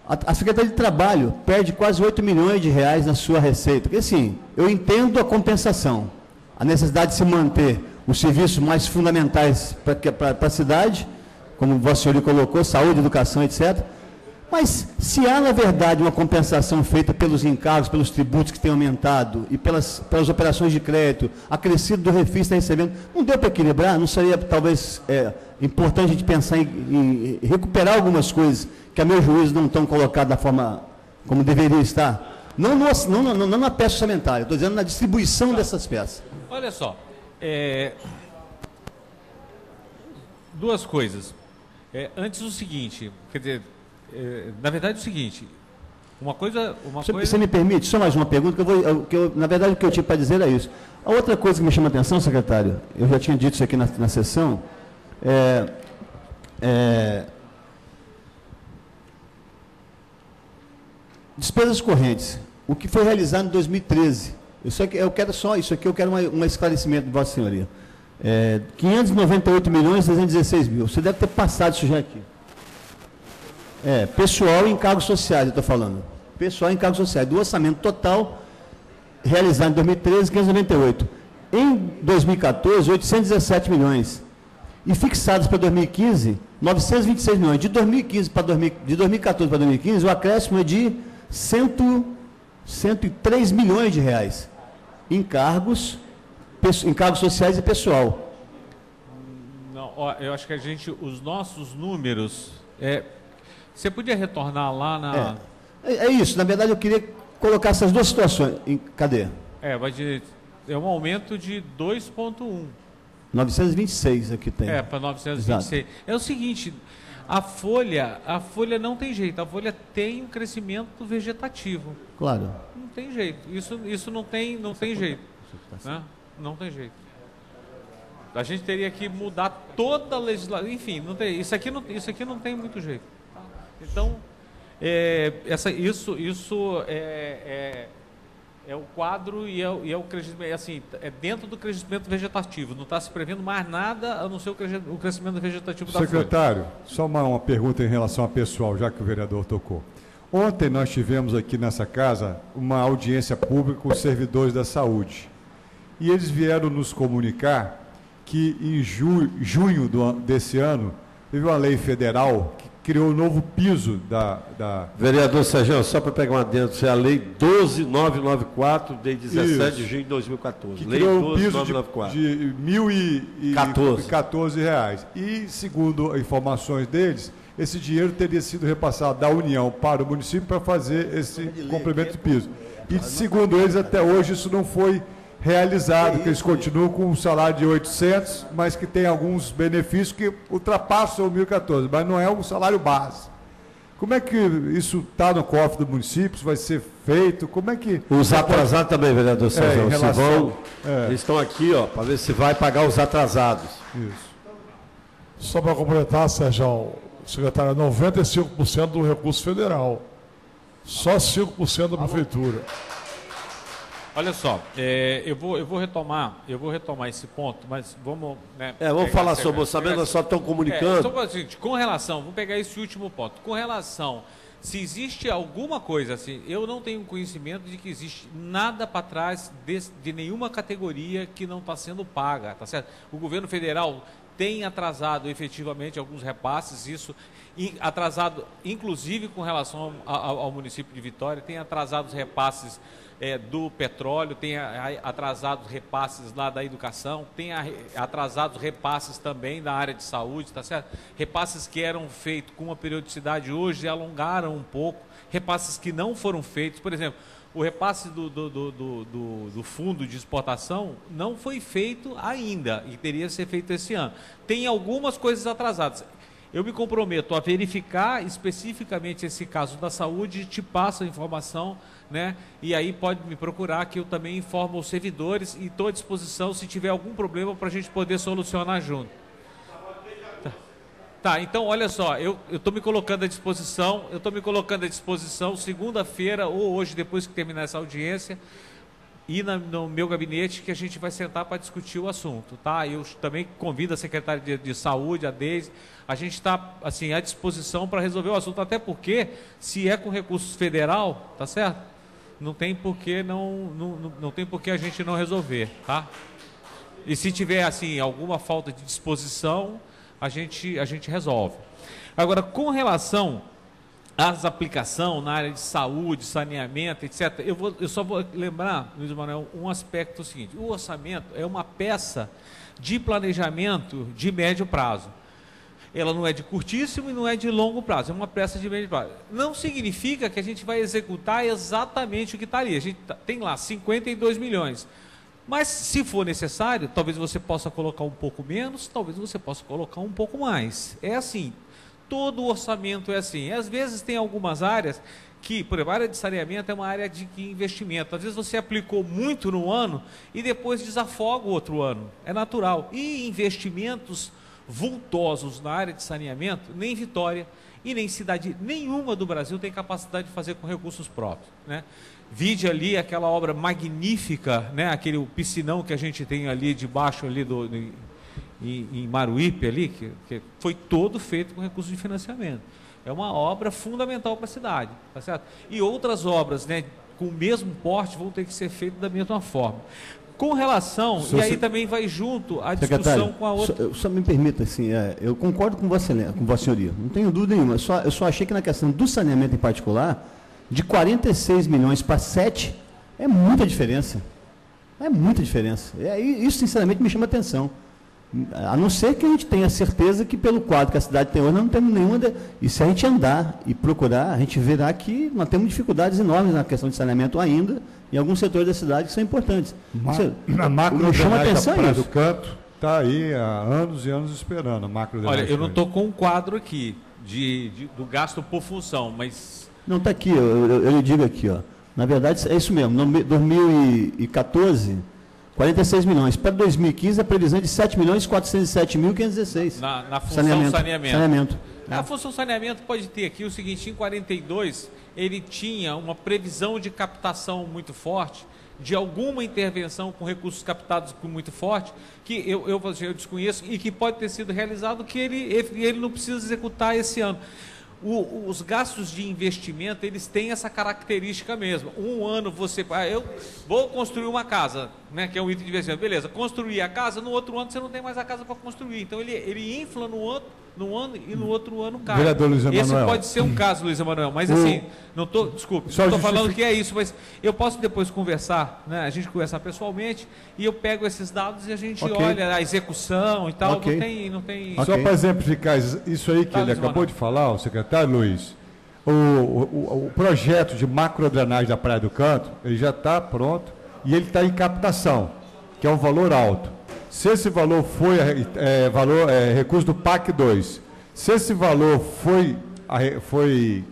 A Secretaria de Trabalho perde quase R$8 milhões na sua receita. Porque, assim, eu entendo a compensação, a necessidade de se manter os serviços mais fundamentais para a cidade, como Vossa Senhoria colocou, saúde, educação, etc. Mas, se há, na verdade, uma compensação feita pelos encargos, pelos tributos que têm aumentado e pelas operações de crédito, acrescido do refis está recebendo, não deu para equilibrar? Não seria, talvez, importante a gente pensar em recuperar algumas coisas que, a meu juízo, não estão colocadas da forma como deveria estar? Não na peça orçamentária, estou dizendo na distribuição dessas peças. Olha só, duas coisas. Antes o seguinte, quer dizer, na verdade é o seguinte, Você me permite, só mais uma pergunta, na verdade o que eu tinha para dizer é isso. A outra coisa que me chama a atenção, secretário, eu já tinha dito isso aqui na sessão, despesas correntes, o que foi realizado em 2013, eu quero um esclarecimento de Vossa Senhoria. 598 milhões 316 mil, você deve ter passado isso já aqui. Pessoal e encargos sociais, eu estou falando. Pessoal e encargos sociais, do orçamento total realizado em 2013, 598. Em 2014, 817 milhões. E fixados para 2015, 926 milhões. De 2014 para 2015, o acréscimo é de 103 milhões de reais. Encargos sociais e pessoal. Não, eu acho que os nossos números... Você podia retornar lá na... É isso, na verdade eu queria colocar essas duas situações. Cadê? É um aumento de 2,1. 926 aqui tem. Para 926. Exato. É o seguinte, a folha não tem jeito, a folha tem um crescimento vegetativo. Claro. Não tem jeito, isso não tem jeito. Né? Não tem jeito. A gente teria que mudar toda a legislação, enfim, não tem, isso aqui não tem muito jeito. Então, isso é o quadro e é o crescimento, assim, é dentro do crescimento vegetativo, não está se prevendo mais nada a não ser o crescimento vegetativo da folha. Secretário, só uma pergunta em relação ao pessoal, já que o vereador tocou. Ontem nós tivemos aqui nessa casa uma audiência pública com os servidores da saúde e eles vieram nos comunicar que em junho desse ano teve uma lei federal que criou um novo piso da... Vereador Sérgio, só para pegar uma dentro, é a Lei 12.994, de 17 de junho de 2014. Que Lei criou um 12.994. piso de R$1.014. E, segundo informações deles, esse dinheiro teria sido repassado da União para o município para fazer esse complemento de piso. E, segundo eles, até hoje isso não foi realizado, que eles continuam com um salário de 800, mas que tem alguns benefícios que ultrapassam o 1.014, mas não é um salário base. Como é que isso está no cofre do município? Isso vai ser feito? Como é que... Os atrasados também, vereador Sérgio, eles estão aqui, para ver se vai pagar os atrasados. Isso. Só para completar, Sérgio, secretário, 95% do recurso federal. Só 5% da prefeitura. Olha só, eu vou retomar esse ponto, mas vamos... Né, vamos falar sobre o orçamento, nós só estamos comunicando. Com relação, vamos pegar esse último ponto, com relação, se existe alguma coisa assim, eu não tenho conhecimento de que existe nada para trás de nenhuma categoria que não está sendo paga, tá certo? O governo federal tem atrasado efetivamente alguns repasses, isso atrasado inclusive com relação ao município de Vitória, tem atrasado os repasses do petróleo, tem atrasados repasses lá da educação, tem atrasados repasses também da área de saúde, tá certo? Repasses que eram feitos com uma periodicidade hoje alongaram um pouco, repasses que não foram feitos, por exemplo, o repasse do fundo de exportação não foi feito ainda e teria que ser feito esse ano. Tem algumas coisas atrasadas. Eu me comprometo a verificar especificamente esse caso da saúde, te passo a informação, né? E aí pode me procurar que eu também informo os servidores e estou à disposição se tiver algum problema para a gente poder solucionar junto. Tá. Tá, então olha só, eu estou me colocando à disposição, segunda-feira ou hoje, depois que terminar essa audiência, ir no meu gabinete, que a gente vai sentar para discutir o assunto, tá? Eu também convido a secretária de Saúde, a Deise, a gente está assim, à disposição para resolver o assunto, até porque, se é com recursos federal, tá certo? Não tem por que não tem por que a gente não resolver, tá? E se tiver assim alguma falta de disposição, a gente resolve. Agora, com relação às aplicações na área de saúde, saneamento, etc., eu só vou lembrar, Luiz Emanuel, um aspecto seguinte: o orçamento é uma peça de planejamento de médio prazo. Ela não é de curtíssimo e não é de longo prazo, é uma peça de médio prazo. Não significa que a gente vai executar exatamente o que está ali. A gente tem lá 52 milhões. Mas, se for necessário, talvez você possa colocar um pouco menos, talvez você possa colocar um pouco mais. É assim, todo orçamento é assim. Às vezes tem algumas áreas que, por exemplo, a área de saneamento é uma área de investimento. Às vezes você aplicou muito no ano e depois desafoga o outro ano. É natural. E investimentos vultosos na área de saneamento, nem Vitória e nem cidade nenhuma do Brasil tem capacidade de fazer com recursos próprios, né? Vide ali aquela obra magnífica, né? Aquele piscinão que a gente tem ali debaixo ali em Maruípe ali, que foi todo feito com recursos de financiamento. É uma obra fundamental para a cidade, tá certo? E outras obras, né, com o mesmo porte vão ter que ser feitas da mesma forma. Com relação, e aí também vai junto a discussão com a outra... Só me permita, assim, eu concordo com Vossa Senhoria, não tenho dúvida nenhuma, eu só achei que na questão do saneamento em particular, de 46 milhões para 7, é muita diferença. É muita diferença. Isso, sinceramente, me chama atenção. A não ser que a gente tenha certeza que, pelo quadro que a cidade tem hoje, nós não temos nenhuma... E se a gente andar e procurar, a gente verá que nós temos dificuldades enormes na questão de saneamento ainda, em alguns setores da cidade que são importantes. A macro-drenagem da Praia do Canto está aí há anos e anos esperando. Olha, eu não estou com um quadro aqui do gasto por função, mas... Não, está aqui, eu lhe digo aqui, ó. Na verdade, é isso mesmo, 2014, 46 milhões. Para 2015, a previsão é de 7.407.516. Na função saneamento. É. A função saneamento pode ter aqui o seguinte: em 42, ele tinha uma previsão de captação muito forte, de alguma intervenção com recursos captados muito forte, que eu desconheço e que pode ter sido realizado, que ele não precisa executar esse ano. Os gastos de investimento, eles têm essa característica mesmo. Um ano você... eu vou construir uma casa, né, que é um item de investimento. Beleza, construir a casa, no outro ano você não tem mais a casa para construir. Então, ele infla no ano e no outro ano cai. Vereador Luiz Emanuel. Esse pode ser um caso, Luiz Emanuel, mas assim, não estou falando que é isso, mas eu posso depois conversar, né, a gente conversar pessoalmente, e eu pego esses dados e a gente olha a execução e tal, não tem... Só para exemplificar isso aí que ele acabou de falar, o secretário Luiz, o projeto de macrodrenagem da Praia do Canto, ele já está pronto e ele está em captação, que é um valor alto. Se esse valor foi recurso do PAC 2, se esse valor foi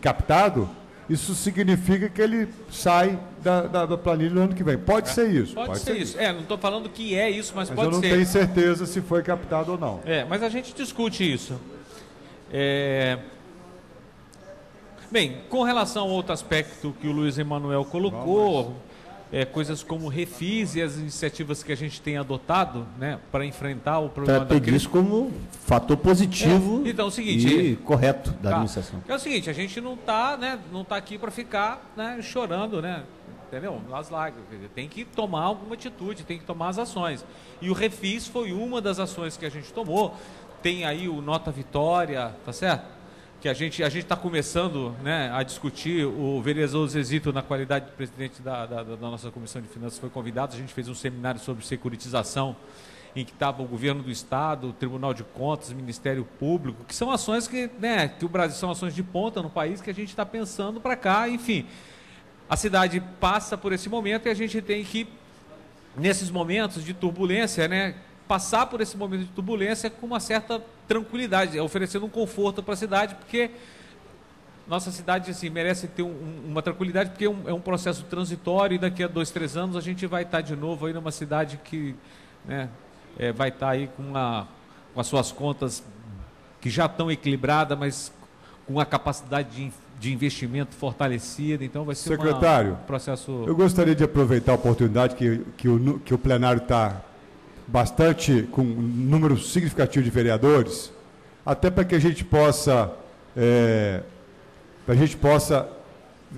captado, isso significa que ele sai da planilha no ano que vem. Pode ser isso. Pode ser isso. Não estou falando que é isso, mas pode ser. Eu não tenho certeza se foi captado ou não. Mas a gente discute isso. Bem, com relação ao outro aspecto que o Luiz Emanuel colocou, coisas como refis e as iniciativas que a gente tem adotado, né, para enfrentar o problema da crise como fator positivo então, é o seguinte, e correto da administração. É o seguinte, a gente não está aqui para ficar, né, chorando, né, entendeu? Nas lágrimas. Tem que tomar alguma atitude, tem que tomar as ações. E o refis foi uma das ações que a gente tomou. Tem aí o Nota Vitória, tá certo? Que a gente está começando, né, a discutir. O vereador Zezito, na qualidade de presidente da nossa Comissão de Finanças, foi convidado. A gente fez um seminário sobre securitização, em que estava o governo do Estado, o Tribunal de Contas, o Ministério Público, que são ações que o Brasil, são ações de ponta no país, que a gente está pensando para cá. Enfim, a cidade passa por esse momento e a gente tem que, nesses momentos de turbulência, né, passar por esse momento de turbulência com uma certa tranquilidade, oferecendo um conforto para a cidade, porque nossa cidade assim, merece ter uma tranquilidade, porque é um processo transitório, e daqui a 2, 3 anos a gente vai estar de novo aí numa cidade que, né, vai estar aí com as suas contas que já estão equilibradas, mas com a capacidade de investimento fortalecida. Então vai ser Secretário, um processo... Eu gostaria de aproveitar a oportunidade que o plenário está bastante, com um número significativo de vereadores, até para que a gente possa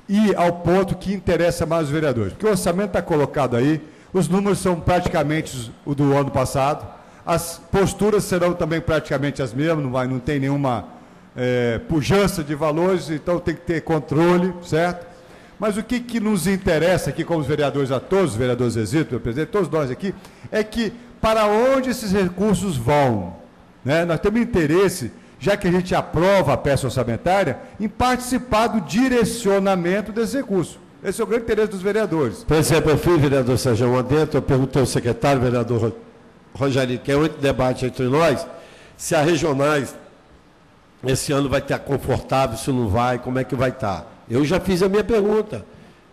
ir ao ponto que interessa mais os vereadores. Porque o orçamento está colocado aí, os números são praticamente o do ano passado, as posturas serão também praticamente as mesmas, não tem nenhuma pujança de valores, então tem que ter controle, certo? Mas o que nos interessa aqui, como os vereadores, a todos os vereadores exílios, presidente, todos nós aqui, é que para onde esses recursos vão, né? Nós temos interesse, já que a gente aprova a peça orçamentária, em participar do direcionamento desse recurso. Esse é o grande interesse dos vereadores. Por exemplo, eu fui, vereador Sérgio Adentro, eu perguntei ao secretário, vereador Rogério, que é um debate entre nós, se a regionais esse ano vai estar confortável, se não vai, como é que vai estar. Eu já fiz a minha pergunta.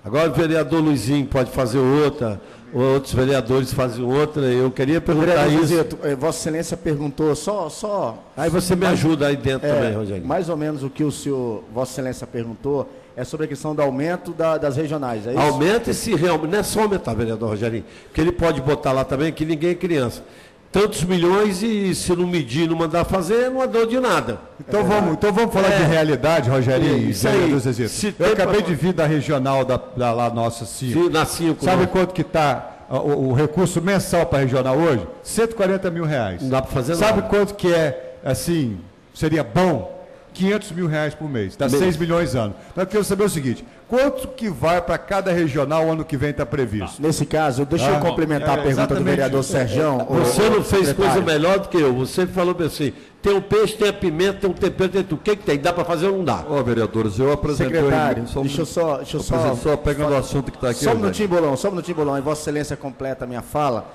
Agora o vereador Luizinho pode fazer outra, outros vereadores fazem outra. Eu queria perguntar isso. Zito, Vossa Excelência perguntou só... Aí você me ajuda aí dentro também, Rogério. Mais ou menos o que o senhor, Vossa Excelência, perguntou é sobre a questão do aumento das regionais, é isso? Aumenta esse realmente, não é só aumentar, vereador Rogerinho, porque ele pode botar lá também que ninguém é criança. Tantos milhões e se não medir, não mandar fazer, não andou de nada. Então vamos falar de realidade, Rogerinho. Isso aí. Eu acabei de vir da regional da nossa 5. Na 5. Sabe quanto que está o recurso mensal para a regional hoje? R$140 mil. Não dá para fazer nada. Sabe quanto que assim, seria bom? R$500 mil por mês. Dá 6 milhões ano. Então eu quero saber o seguinte, quanto que vai para cada regional o ano que vem está previsto? Nesse caso, deixa eu complementar a pergunta do vereador Sergião. Você não fez coisa melhor do que eu. Você falou assim, tem o peixe, tem a pimenta, tem o tempero, tem tudo. O que tem? Dá para fazer ou não dá? Vereadores, eu apresentei... Secretário, deixa eu só pegando o assunto que está aqui. Só um minutinho, Bolão, e Vossa Excelência completa a minha fala.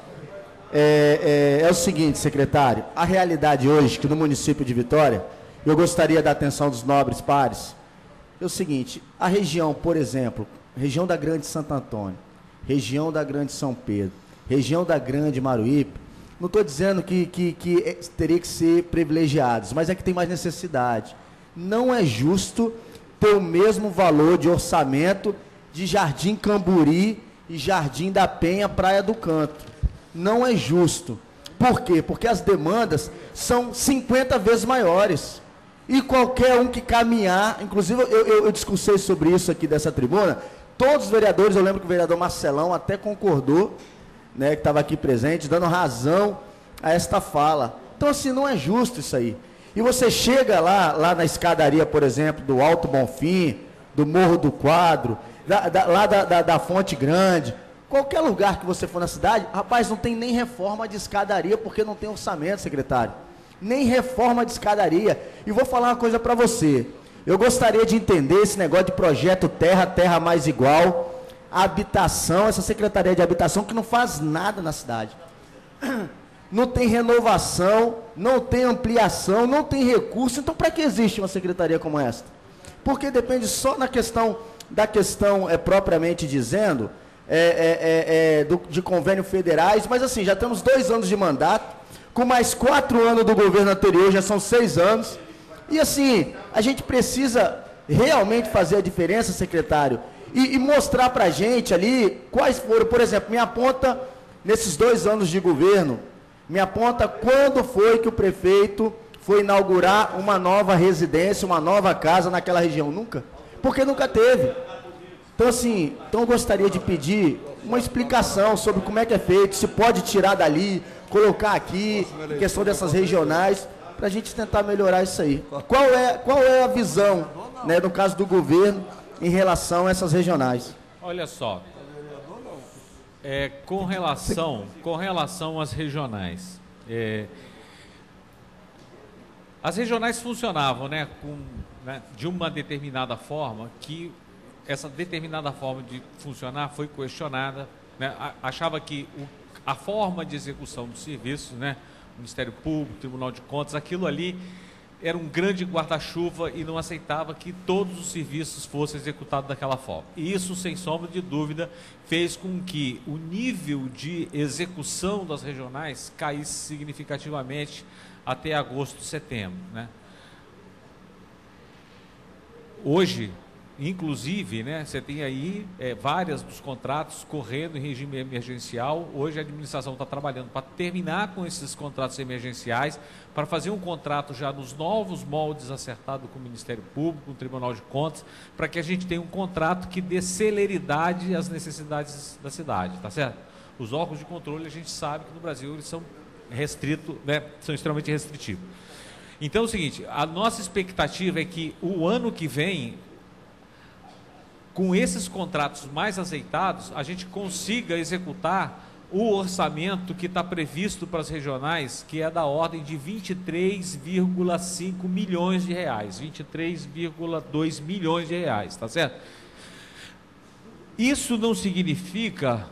É o seguinte, secretário, a realidade hoje, que no município de Vitória, eu gostaria da atenção dos nobres pares, é o seguinte, a região, por exemplo, região da Grande Santo Antônio, região da Grande São Pedro, região da Grande Maruípe, não estou dizendo que teria que ser privilegiados, mas é que tem mais necessidade. Não é justo ter o mesmo valor de orçamento de Jardim Camburi e Jardim da Penha, Praia do Canto. Não é justo. Por quê? Porque as demandas são 50 vezes maiores. E qualquer um que caminhar, inclusive eu discursei sobre isso aqui dessa tribuna, todos os vereadores, eu lembro que o vereador Marcelão até concordou, né, que estava aqui presente, dando razão a esta fala. Então, assim, não é justo isso aí. E você chega lá na escadaria, por exemplo, do Alto Bonfim, do Morro do Quadro, da Fonte Grande, qualquer lugar que você for na cidade, rapaz, não tem nem reforma de escadaria, porque não tem orçamento, secretário. Nem reforma de escadaria. E vou falar uma coisa para você. Eu gostaria de entender esse negócio de projeto Terra Mais Igual, habitação, essa Secretaria de Habitação que não faz nada na cidade. Não tem renovação, não tem ampliação, não tem recurso. Então, para que existe uma secretaria como esta? Porque depende só da questão propriamente dizendo, de convênio federais, mas assim, já temos 2 anos de mandato, com mais 4 anos do governo anterior, já são 6 anos. E assim, a gente precisa realmente fazer a diferença, secretário, e mostrar para a gente ali quais foram, por exemplo, me aponta, nesses 2 anos de governo, me aponta quando foi que o prefeito foi inaugurar uma nova residência, uma nova casa naquela região. Nunca. Porque nunca teve. Então, assim, eu gostaria de pedir uma explicação sobre como é que é feito, se pode tirar dali, colocar aqui, em questão dessas regionais, para a gente tentar melhorar isso aí. Qual é a visão, né, no caso do governo, em relação a essas regionais? Olha só, com relação às regionais, as regionais funcionavam, né, de uma determinada forma, que essa determinada forma de funcionar foi questionada, né, achava que a forma de execução do serviço, né, Ministério Público, Tribunal de Contas, aquilo ali era um grande guarda-chuva e não aceitava que todos os serviços fossem executados daquela forma. E isso, sem sombra de dúvida, fez com que o nível de execução das regionais caísse significativamente até agosto, setembro, né? hoje, inclusive, né, você tem aí vários dos contratos correndo em regime emergencial. Hoje a administração está trabalhando para terminar com esses contratos emergenciais, para fazer um contrato já nos novos moldes acertado com o Ministério Público, com o Tribunal de Contas, para que a gente tenha um contrato que dê celeridade às necessidades da cidade, tá certo? Os órgãos de controle, a gente sabe que no Brasil eles são restritos, né, são extremamente restritivos. Então é o seguinte, a nossa expectativa é que o ano que vem, com esses contratos mais azeitados, a gente consiga executar o orçamento que está previsto para as regionais, que é da ordem de 23,5 milhões de reais, 23,2 milhões de reais, tá certo? Isso não significa,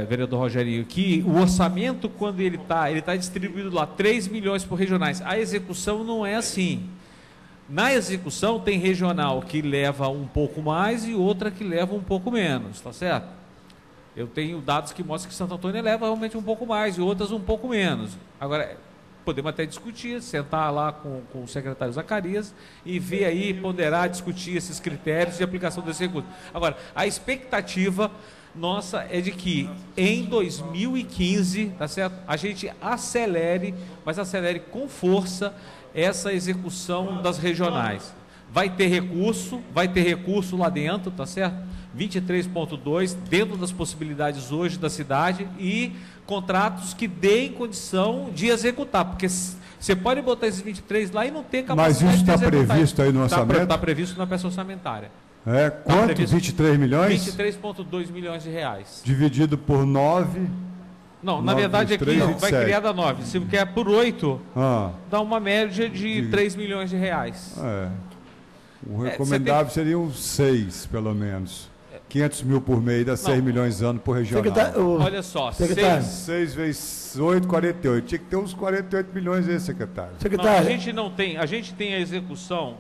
vereador Rogerinho, que o orçamento, quando ele tá distribuído lá, 3 milhões por regionais. A execução não é assim. Na execução tem regional que leva um pouco mais e outra que leva um pouco menos, tá certo? Eu tenho dados que mostram que Santo Antônio leva realmente um pouco mais e outras um pouco menos. Agora, podemos até discutir, sentar lá com o secretário Zacarias e ver aí, ponderar, discutir esses critérios de aplicação desse recurso. Agora, a expectativa nossa é de que em 2015, tá certo? A gente acelere, mas acelere com força essa execução das regionais. Vai ter recurso lá dentro, tá certo? 23,2 dentro das possibilidades hoje da cidade e contratos que deem condição de executar, porque você pode botar esses 23 lá e não ter capacidade. Mas isso está previsto aí no orçamento? Está previsto na peça orçamentária. Quanto? 23 milhões? 23,2 milhões de reais. Dividido por 9... Não, na verdade aqui vai criar da 9. Se quer por 8, dá uma média de 3 milhões de reais. O recomendável seriam 6, pelo menos. 500 mil por mês, dá 6 milhões ano por regional. Olha só, 6 vezes 8, 48. Tinha que ter uns 48 milhões aí, secretário. Não, a gente não tem, a gente tem a execução.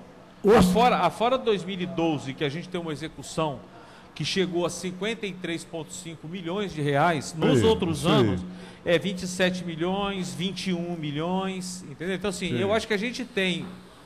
Afora 2012, que a gente tem uma execução que chegou a 53,5 milhões de reais, nos outros anos é 27 milhões, 21 milhões, entendeu? Então, assim, eu acho que a gente tem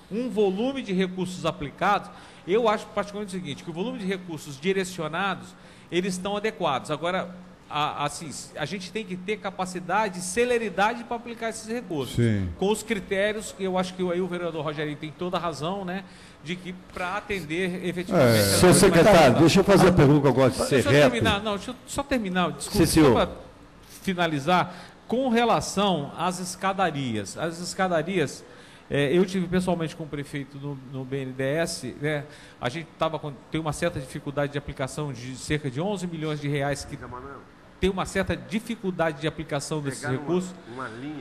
um volume de recursos aplicados. Eu acho particularmente o seguinte, que o volume de recursos direcionados, eles estão adequados. Agora, assim, a gente tem que ter capacidade e celeridade para aplicar esses recursos. Com os critérios, que eu acho que aí o vereador Rogerinho tem toda a razão, né? De que para atender efetivamente... Senhor secretário, deixa eu fazer a pergunta que eu gosto de ser reto. Deixa eu só terminar, desculpa, só para finalizar, com relação às escadarias. As escadarias, eu tive pessoalmente com o prefeito no BNDES, né? A gente tem uma certa dificuldade de aplicação de cerca de 11 milhões de reais, que tem uma certa dificuldade de aplicação desses recursos.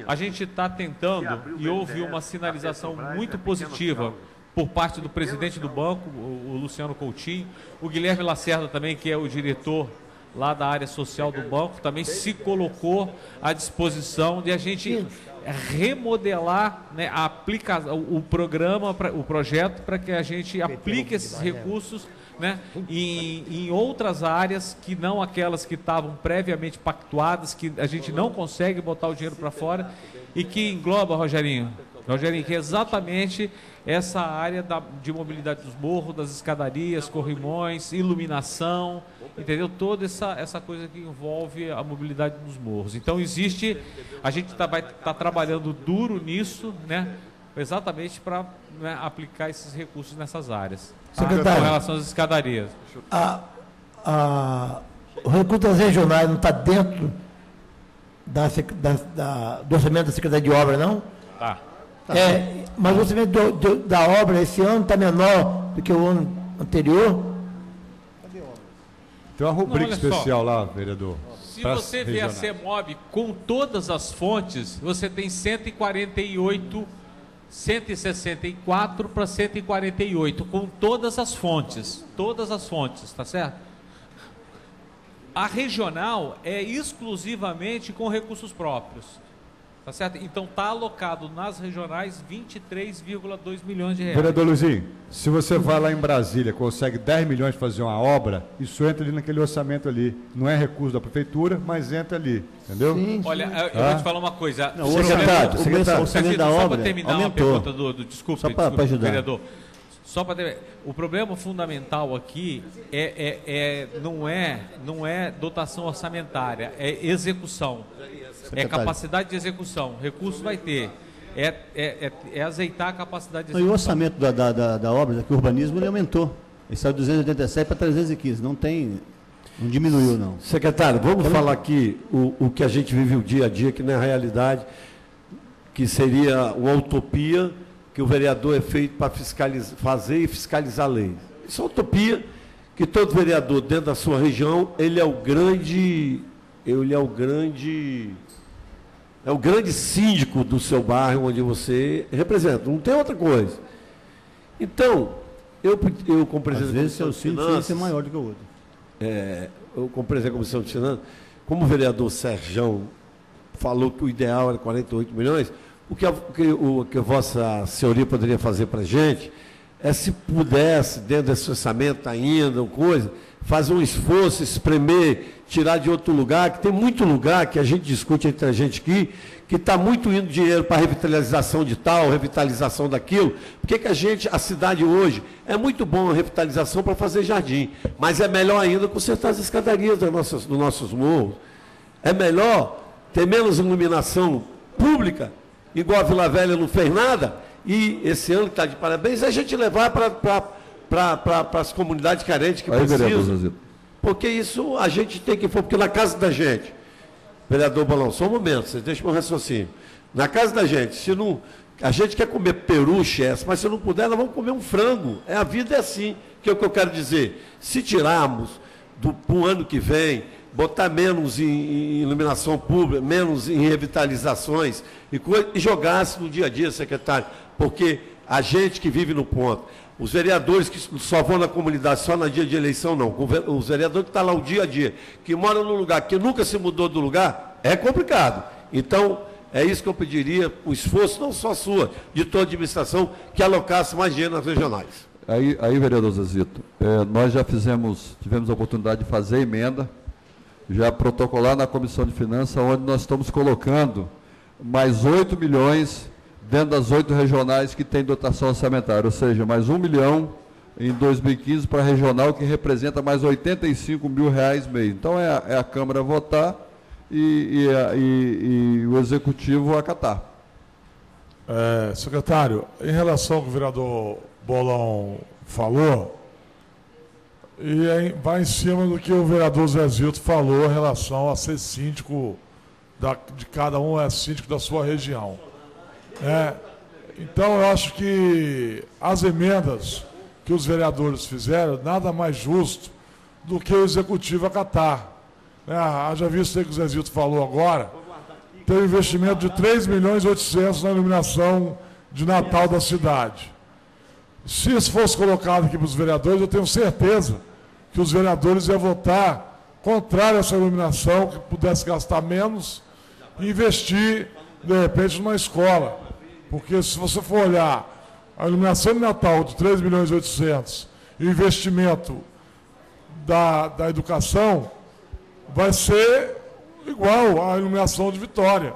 A gente está tentando, e houve uma sinalização muito positiva por parte do presidente do banco, o Luciano Coutinho, o Guilherme Lacerda também, que é o diretor lá da área social do banco, também se colocou à disposição de a gente remodelar, né, o programa, o projeto, para que a gente aplique esses recursos, né, em outras áreas que não aquelas que estavam previamente pactuadas, que a gente não consegue botar o dinheiro para fora e que engloba, Rogerinho, que é exatamente essa área de mobilidade dos morros, das escadarias, corrimões, iluminação, entendeu? Toda essa coisa que envolve a mobilidade dos morros. Então a gente vai estar trabalhando duro nisso, né? Exatamente para, né, aplicar esses recursos nessas áreas. Secretário, com relação às escadarias. O recurso das regionais não está dentro do orçamento da Secretaria de Obra, não? Tá. Mas o orçamento da obra esse ano está menor do que o ano anterior? Tem uma rubrica especial lá, vereador. Se você ver a CEMOB com todas as fontes, você tem 164 para 148, com todas as fontes, tá certo? A regional é exclusivamente com recursos próprios. Tá certo? Então está alocado nas regionais 23,2 milhões de reais. Vereador Luizinho, se você vai lá em Brasília, consegue 10 milhões de fazer uma obra, isso entra ali naquele orçamento ali. Não é recurso da prefeitura, mas entra ali. Entendeu? Sim. Olha, eu vou te falar uma coisa. O orçamento da obra só para terminar aumentou. uma pergunta desculpa, para ajudar. vereador. Só para ter... O problema fundamental aqui não é dotação orçamentária, é execução. É capacidade de execução. Recurso vai ter. É azeitar a capacidade de execução. E o orçamento da obra, que o urbanismo, ele aumentou. Ele saiu de 287 para 315. Não diminuiu, não. Secretário, vamos falar aqui o que a gente vive o dia a dia, que na realidade, que seria uma utopia, que o vereador é feito para fazer e fiscalizar a lei. Isso é uma utopia, que todo vereador dentro da sua região, ele é o grande síndico do seu bairro, onde você representa. Não tem outra coisa. Então, eu como presidente da Comissão de Finanças... Às vezes, seu síndico é maior do que o outro. Eu, como presidente da Comissão de Finanças, como o vereador Serjão falou que o ideal era 48 milhões, o que a Vossa Senhoria poderia fazer para a gente é, se pudesse, dentro desse orçamento ainda, coisa, fazer um esforço, espremer, tirar de outro lugar, que tem muito lugar que a gente discute entre a gente aqui, que está muito indo dinheiro para revitalização de tal, revitalização daquilo. Por que a cidade hoje é muito bom a revitalização para fazer jardim, mas é melhor ainda consertar as escadarias dos nossos morros. É melhor ter menos iluminação pública, igual a Vila Velha não fez nada, e esse ano que está de parabéns, a gente levar para as comunidades carentes que precisam. Porque isso a gente tem que... Porque na casa da gente, vereador Bolão, só um momento, vocês deixam meu raciocínio. Na casa da gente, se não... A gente quer comer peru, chefe, mas se não puder, nós vamos comer um frango. A vida é assim, que é o que eu quero dizer. Se tirarmos para o ano que vem, botar menos em iluminação pública, menos em revitalizações e jogasse no dia a dia, secretário, porque a gente que vive no ponto, os vereadores que só vão na comunidade só no dia de eleição, não. Os vereadores que estão lá o dia a dia, que moram num lugar que nunca se mudou do lugar, é complicado. Então, é isso que eu pediria, o esforço, não só sua, de toda a administração, que alocasse mais dinheiro nas regionais. Aí vereador Zezito, nós já tivemos a oportunidade de fazer emenda, já protocolar na Comissão de Finanças, onde nós estamos colocando mais 8 milhões dentro das 8 regionais que tem dotação orçamentária, ou seja, mais 1 milhão em 2015 para a regional, que representa mais R$85 mil mês. Então é a Câmara votar e o Executivo acatar. Secretário, em relação ao que o vereador Bolão falou, e vai em cima do que o vereador Zezito falou em relação a ser síndico de cada um, é síndico da sua região. Então, eu acho que as emendas que os vereadores fizeram, nada mais justo do que o Executivo acatar. Haja visto aí que o Zezito falou agora, tem um investimento de 3.800.000 na iluminação de Natal da cidade. Se isso fosse colocado aqui para os vereadores, eu tenho certeza que os vereadores iam votar contrário a essa iluminação, que pudesse gastar menos e investir, de repente, numa escola. Porque se você for olhar a iluminação de Natal de 3.800.000 e o investimento da educação, vai ser igual à iluminação de Vitória.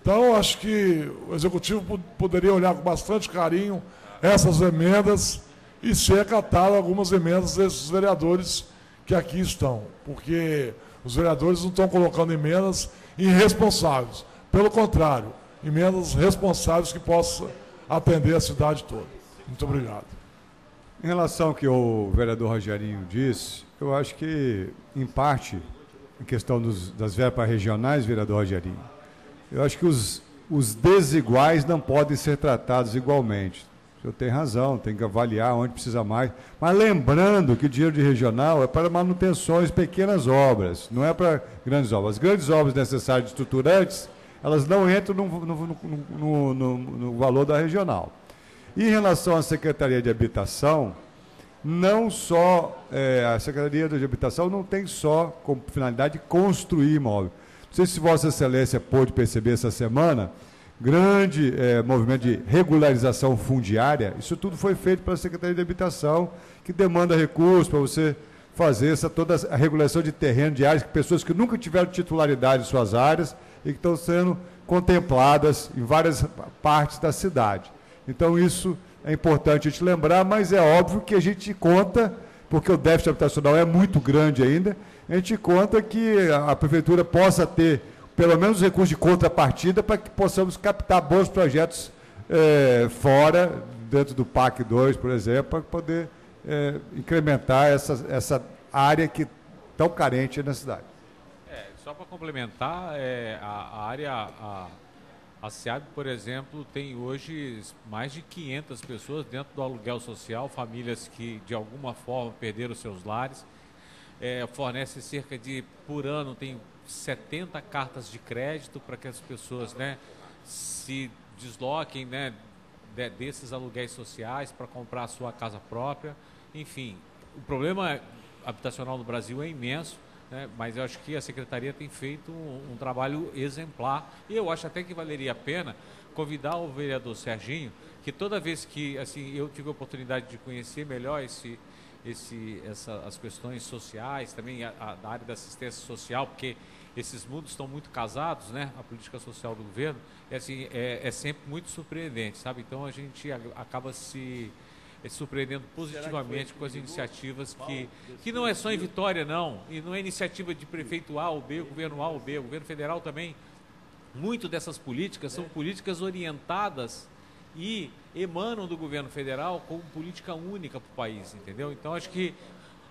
Então, acho que o Executivo poderia olhar com bastante carinho essas emendas e ser acatado algumas emendas desses vereadores que aqui estão. Porque os vereadores não estão colocando emendas irresponsáveis. Pelo contrário, emendas responsáveis que possam atender a cidade toda. Muito obrigado. Em relação ao que o vereador Rogerinho disse, eu acho que, em parte, em questão das verbas regionais, vereador Rogerinho, eu acho que os desiguais não podem ser tratados igualmente. O senhor tem razão, tem que avaliar onde precisa mais. Mas lembrando que o dinheiro de regional é para manutenções, pequenas obras, não é para grandes obras. As grandes obras necessárias estruturantes, elas não entram no valor da regional. E em relação à Secretaria de Habitação, não só, a Secretaria de Habitação não tem só como finalidade construir imóvel. Não sei se Vossa Excelência pôde perceber essa semana, grande movimento de regularização fundiária, isso tudo foi feito pela Secretaria de Habitação, que demanda recursos para você fazer toda a regulação de terreno de áreas, pessoas que nunca tiveram titularidade em suas áreas e que estão sendo contempladas em várias partes da cidade. Então, isso é importante a gente lembrar, mas é óbvio que a gente conta, porque o déficit habitacional é muito grande ainda, a gente conta que a Prefeitura possa ter pelo menos recursos de contrapartida para que possamos captar bons projetos fora, dentro do PAC 2, por exemplo, para poder incrementar essa área que tão carente na cidade. Só para complementar, a SEAB, por exemplo, tem hoje mais de 500 pessoas dentro do aluguel social, famílias que de alguma forma perderam seus lares, fornece cerca de, por ano, tem 70 cartas de crédito para que as pessoas, né, se desloquem, né, desses aluguéis sociais para comprar a sua casa própria. Enfim, o problema habitacional no Brasil é imenso, né, mas eu acho que a Secretaria tem feito um trabalho exemplar, e eu acho até que valeria a pena convidar o vereador Serginho, que toda vez que assim, eu tive a oportunidade de conhecer melhor as questões sociais, também da área da assistência social, porque esses mundos estão muito casados, né? A política social do governo é sempre muito surpreendente, sabe? Então a gente acaba se surpreendendo positivamente com as iniciativas que não é só em Vitória, não, e não é iniciativa de prefeito A ou B, governo A ou B, o governo federal também. Muito dessas políticas são políticas orientadas e emanam do governo federal como política única para o país, entendeu? Então acho que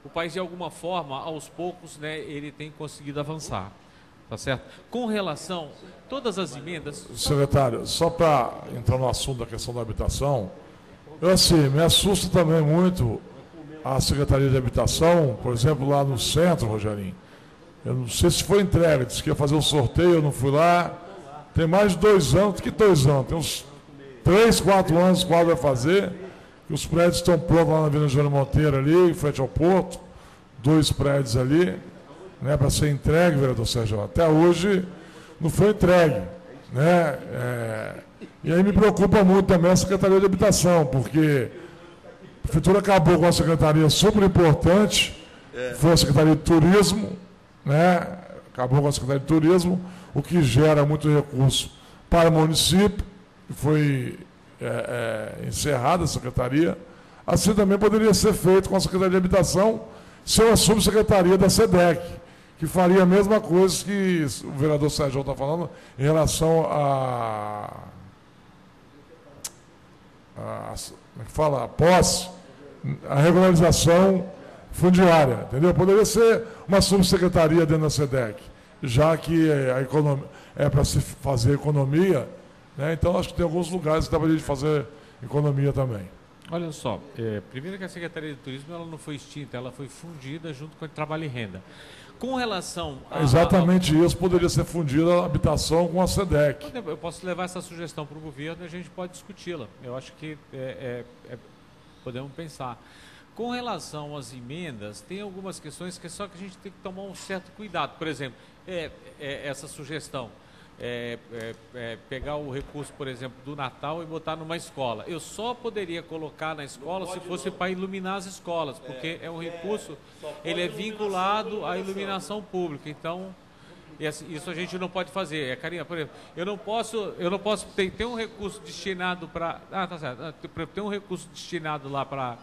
o país, de alguma forma, aos poucos, né, ele tem conseguido avançar, tá certo? Com relação a todas as emendas... Secretário, só para entrar no assunto da questão da habitação, eu assim, me assusta também muito a Secretaria de Habitação, por exemplo, lá no centro, Rogerinho. Eu não sei se foi entregue, disse que ia fazer um sorteio, eu não fui lá. Tem mais de 2 anos, que 2 anos? Tem uns 3, 4 anos quase vai fazer. E os prédios estão prontos lá na Avenida Júlio Monteiro, ali, em frente ao porto. 2 prédios ali, né, para ser entregue, vereador Sérgio. Até hoje não foi entregue, né? E aí me preocupa muito também a Secretaria de Habitação, porque a Prefeitura acabou com uma secretaria super importante, foi a Secretaria de Turismo, né? Acabou com a Secretaria de Turismo, o que gera muito recurso para o município, e foi encerrada a secretaria. Assim também poderia ser feito com a Secretaria de Habitação, ser uma subsecretaria da SEDEC, que faria a mesma coisa que o vereador Sérgio está falando em relação a posse, a regularização fundiária, entendeu? Poderia ser uma subsecretaria dentro da SEDEC, já que a economia é para se fazer economia, né? Então acho que tem alguns lugares que dá para a gente fazer economia também. Olha só, primeiro que a Secretaria de Turismo ela não foi extinta, ela foi fundida junto com o Trabalho e Renda. Com relação a... Exatamente isso, poderia ser fundida a habitação com a SEDEC. Eu posso levar essa sugestão para o governo e a gente pode discuti-la. Eu acho que podemos pensar. Com relação às emendas, tem algumas questões que só que a gente tem que tomar um certo cuidado. Por exemplo, essa sugestão, pegar o recurso, por exemplo, do Natal e botar numa escola. Eu só poderia colocar na escola se fosse para iluminar as escolas, porque é um recurso, ele é vinculado à iluminação pública. Então, isso a gente não pode fazer. Karina, por exemplo, eu não posso ter um recurso destinado para... tá certo. Tem um recurso destinado lá para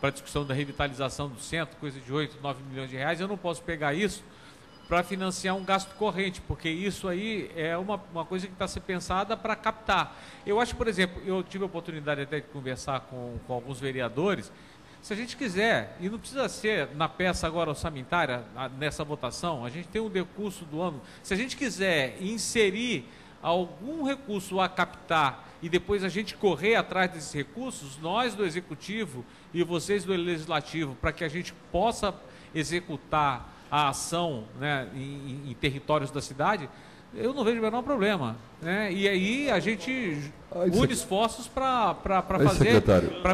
a discussão da revitalização do centro, coisa de 8, 9 milhões de reais, eu não posso pegar isso para financiar um gasto corrente, porque isso aí é uma coisa que está a ser pensada para captar. Eu acho, por exemplo, eu tive a oportunidade até de conversar com alguns vereadores, se a gente quiser, e não precisa ser na peça agora orçamentária, nessa votação, a gente tem um decurso do ano, se a gente quiser inserir algum recurso a captar e depois a gente correr atrás desses recursos, nós do Executivo e vocês do Legislativo, para que a gente possa executar a ação, né, em territórios da cidade, eu não vejo o menor problema, né? E aí a gente une esforços para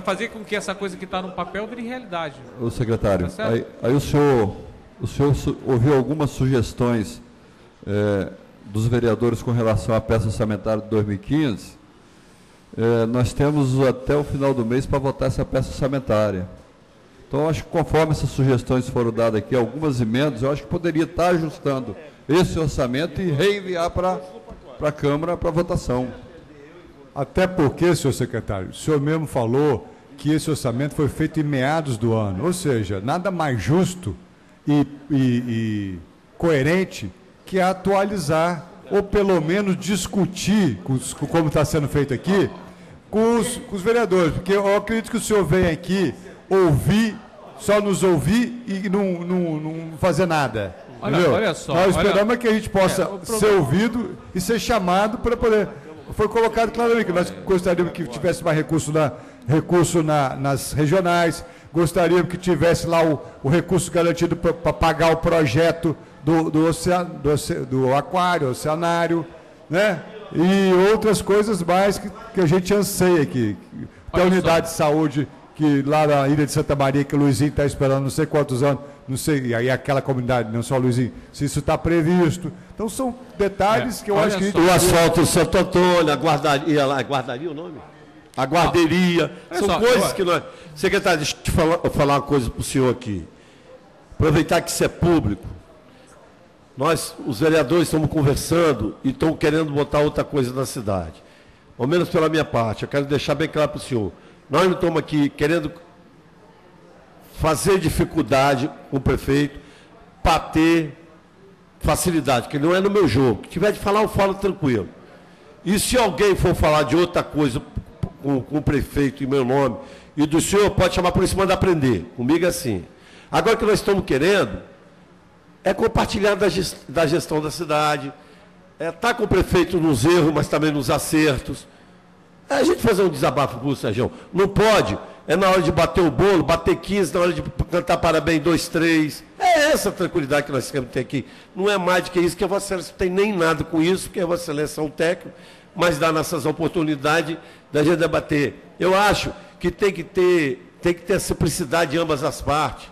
fazer com que essa coisa que está no papel vire realidade. O secretário, Tá aí o senhor ouviu algumas sugestões dos vereadores com relação à peça orçamentária de 2015. Nós temos até o final do mês para votar essa peça orçamentária. Então, acho que conforme essas sugestões foram dadas aqui, algumas emendas, eu acho que poderia estar ajustando esse orçamento e reenviar para a Câmara para votação. Até porque, senhor secretário, o senhor mesmo falou que esse orçamento foi feito em meados do ano, ou seja, nada mais justo e coerente que atualizar, ou pelo menos discutir, como está sendo feito aqui, com os vereadores, porque eu acredito que o senhor vem aqui ouvir, só nos ouvir e não fazer nada. Olha só. Nós esperamos que a gente possa ser ouvido e ser chamado para poder... Foi colocado claramente que nós gostaríamos que tivesse mais recurso nas regionais, gostaríamos que tivesse lá o recurso garantido para pagar o projeto do aquário, oceanário, né? E outras coisas mais que a gente anseia aqui. Tem a unidade de saúde que lá na Ilha de Santa Maria, que o Luizinho está esperando não sei quantos anos, não sei, e aí aquela comunidade, não só o Luizinho, se isso está previsto. Então são detalhes que eu acho que... O asfalto em Santo Antônio, a guardaria lá, guardaria o nome? A guarderia, são coisas que nós... Secretário, deixa eu falar uma coisa para o senhor aqui. Aproveitar que isso é público. Nós, os vereadores, estamos conversando e estão querendo botar outra coisa na cidade. Ao menos pela minha parte, eu quero deixar bem claro para o senhor. Nós não estamos aqui querendo fazer dificuldade com o prefeito para ter facilidade, que não é no meu jogo. Se tiver de falar, eu falo tranquilo. E se alguém for falar de outra coisa com o prefeito em meu nome e do senhor, pode chamar por isso e mandar prender. Comigo é assim. Agora o que nós estamos querendo é compartilhar da gestão da cidade, estar com o prefeito nos erros, mas também nos acertos. É a gente fazer um desabafo com o Sérgio. Não pode, é na hora de bater o bolo, bater 15, na hora de cantar parabéns 2, 3. É essa tranquilidade que nós queremos ter aqui. Não é mais do que isso, que a Vossa Excelência não tem nem nada com isso, porque a Vossa Excelência é um técnico, mas dá nessas oportunidades da gente debater. Eu acho que tem que ter a simplicidade de ambas as partes.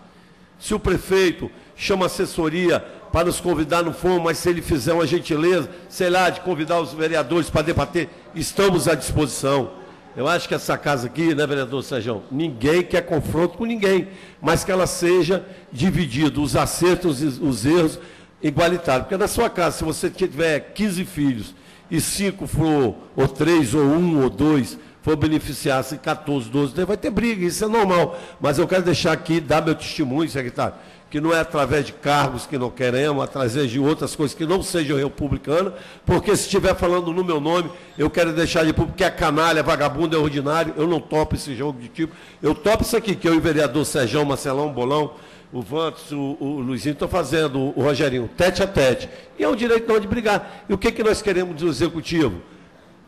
Se o prefeito chama assessoria para nos convidar no fórum, mas se ele fizer uma gentileza, sei lá, de convidar os vereadores para debater, estamos à disposição. Eu acho que essa casa aqui, né, vereador Sérgio, ninguém quer confronto com ninguém, mas que ela seja dividida, os acertos e os erros igualitários. Porque na sua casa, se você tiver 15 filhos e 5 for, ou 3, ou 1, ou 2, for beneficiar-se 14, 12, vai ter briga, isso é normal. Mas eu quero deixar aqui, dar meu testemunho, secretário, que não é através de cargos que não queremos, através de outras coisas que não sejam republicanas, porque se estiver falando no meu nome, eu quero deixar de público que é canalha, vagabundo, é ordinário, eu não topo esse jogo de tipo, eu topo isso aqui, que eu e o vereador Sérgio, Marcelão, Bolão, o Vantos, o Luizinho estão fazendo, o Rogerinho, tete a tete, e é um direito não de brigar. E o que nós queremos do Executivo?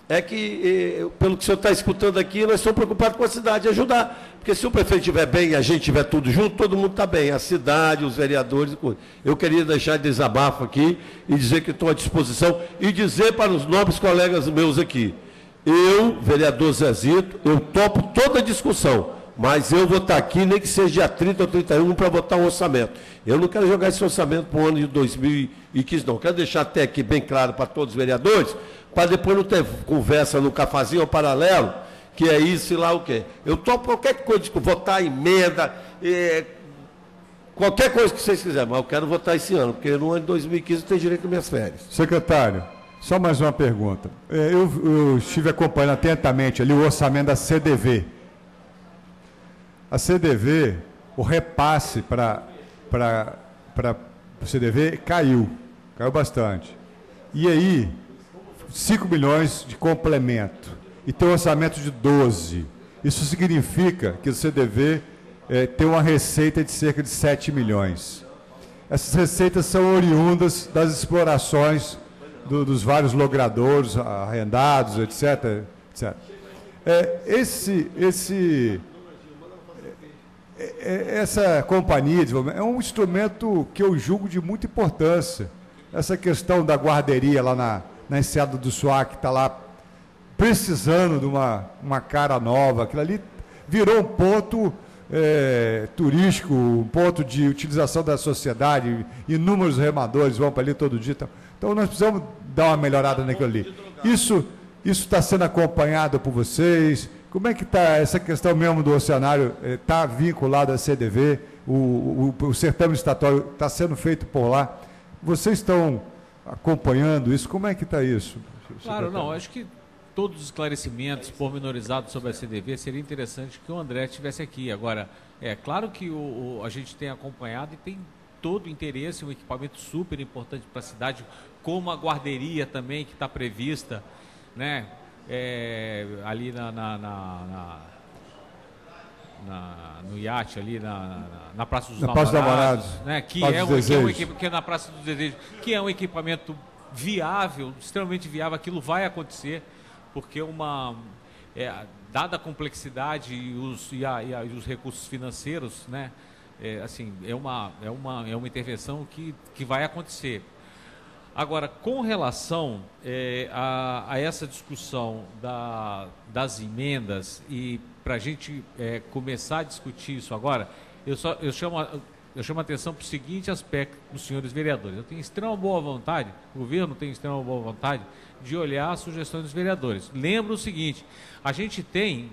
É que, pelo que o senhor está escutando aqui, nós estamos preocupados com a cidade, ajudar. Porque se o prefeito estiver bem e a gente estiver tudo junto, todo mundo está bem, a cidade, os vereadores. Eu queria deixar de desabafo aqui e dizer que estou à disposição e dizer para os nobres colegas meus aqui, eu, vereador Zezito, eu topo toda a discussão, mas eu vou estar aqui, nem que seja dia 30 ou 31, para votar um orçamento. Eu não quero jogar esse orçamento para o ano de 2015, não. Quero deixar até aqui bem claro para todos os vereadores, para depois não ter conversa no cafazinho ou paralelo, que é isso e lá o quê. Eu topo qualquer coisa, votar emenda, qualquer coisa que vocês quiserem, mas eu quero votar esse ano, porque no ano de 2015 eu tenho direito às minhas férias. Secretário, só mais uma pergunta. Eu estive acompanhando atentamente ali o orçamento da CDV. A CDV, o repasse para o CDV caiu bastante. E aí, 5 milhões de complemento. E tem um orçamento de 12. Isso significa que o CDV tem uma receita de cerca de 7 milhões. Essas receitas são oriundas das explorações dos vários logradouros, arrendados, etc. etc. Essa companhia de desenvolvimento é um instrumento que eu julgo de muita importância. Essa questão da guarderia lá na Enseada do Suá, que está lá precisando de uma cara nova, aquilo ali virou um ponto turístico, um ponto de utilização da sociedade, inúmeros remadores vão para ali todo dia. Então nós precisamos dar uma melhorada naquilo ali. Isso está sendo acompanhado por vocês? Como é que está essa questão mesmo do oceanário? Está vinculado à CDV? O certame estatório está sendo feito por lá? Vocês estão acompanhando isso? Como é que está isso? Claro, não, acho que todos os esclarecimentos pormenorizados sobre a CDV, seria interessante que o André estivesse aqui. Agora, é claro que a gente tem acompanhado e tem todo o interesse, um equipamento super importante para a cidade, como a guarderia também, que está prevista, né? Ali no iate, ali na Praça dos Namorados, né? Que é na Praça dos Desejos, que é um equipamento viável, extremamente viável. Aquilo vai acontecer, porque dada a complexidade e os recursos financeiros, né? É uma intervenção que vai acontecer. Agora, com relação a essa discussão das emendas, e para a gente começar a discutir isso agora, eu chamo a atenção para o seguinte aspecto dos senhores vereadores. Eu tenho extrema boa vontade, o governo tem extrema boa vontade de olhar as sugestões dos vereadores. Lembro o seguinte, a gente tem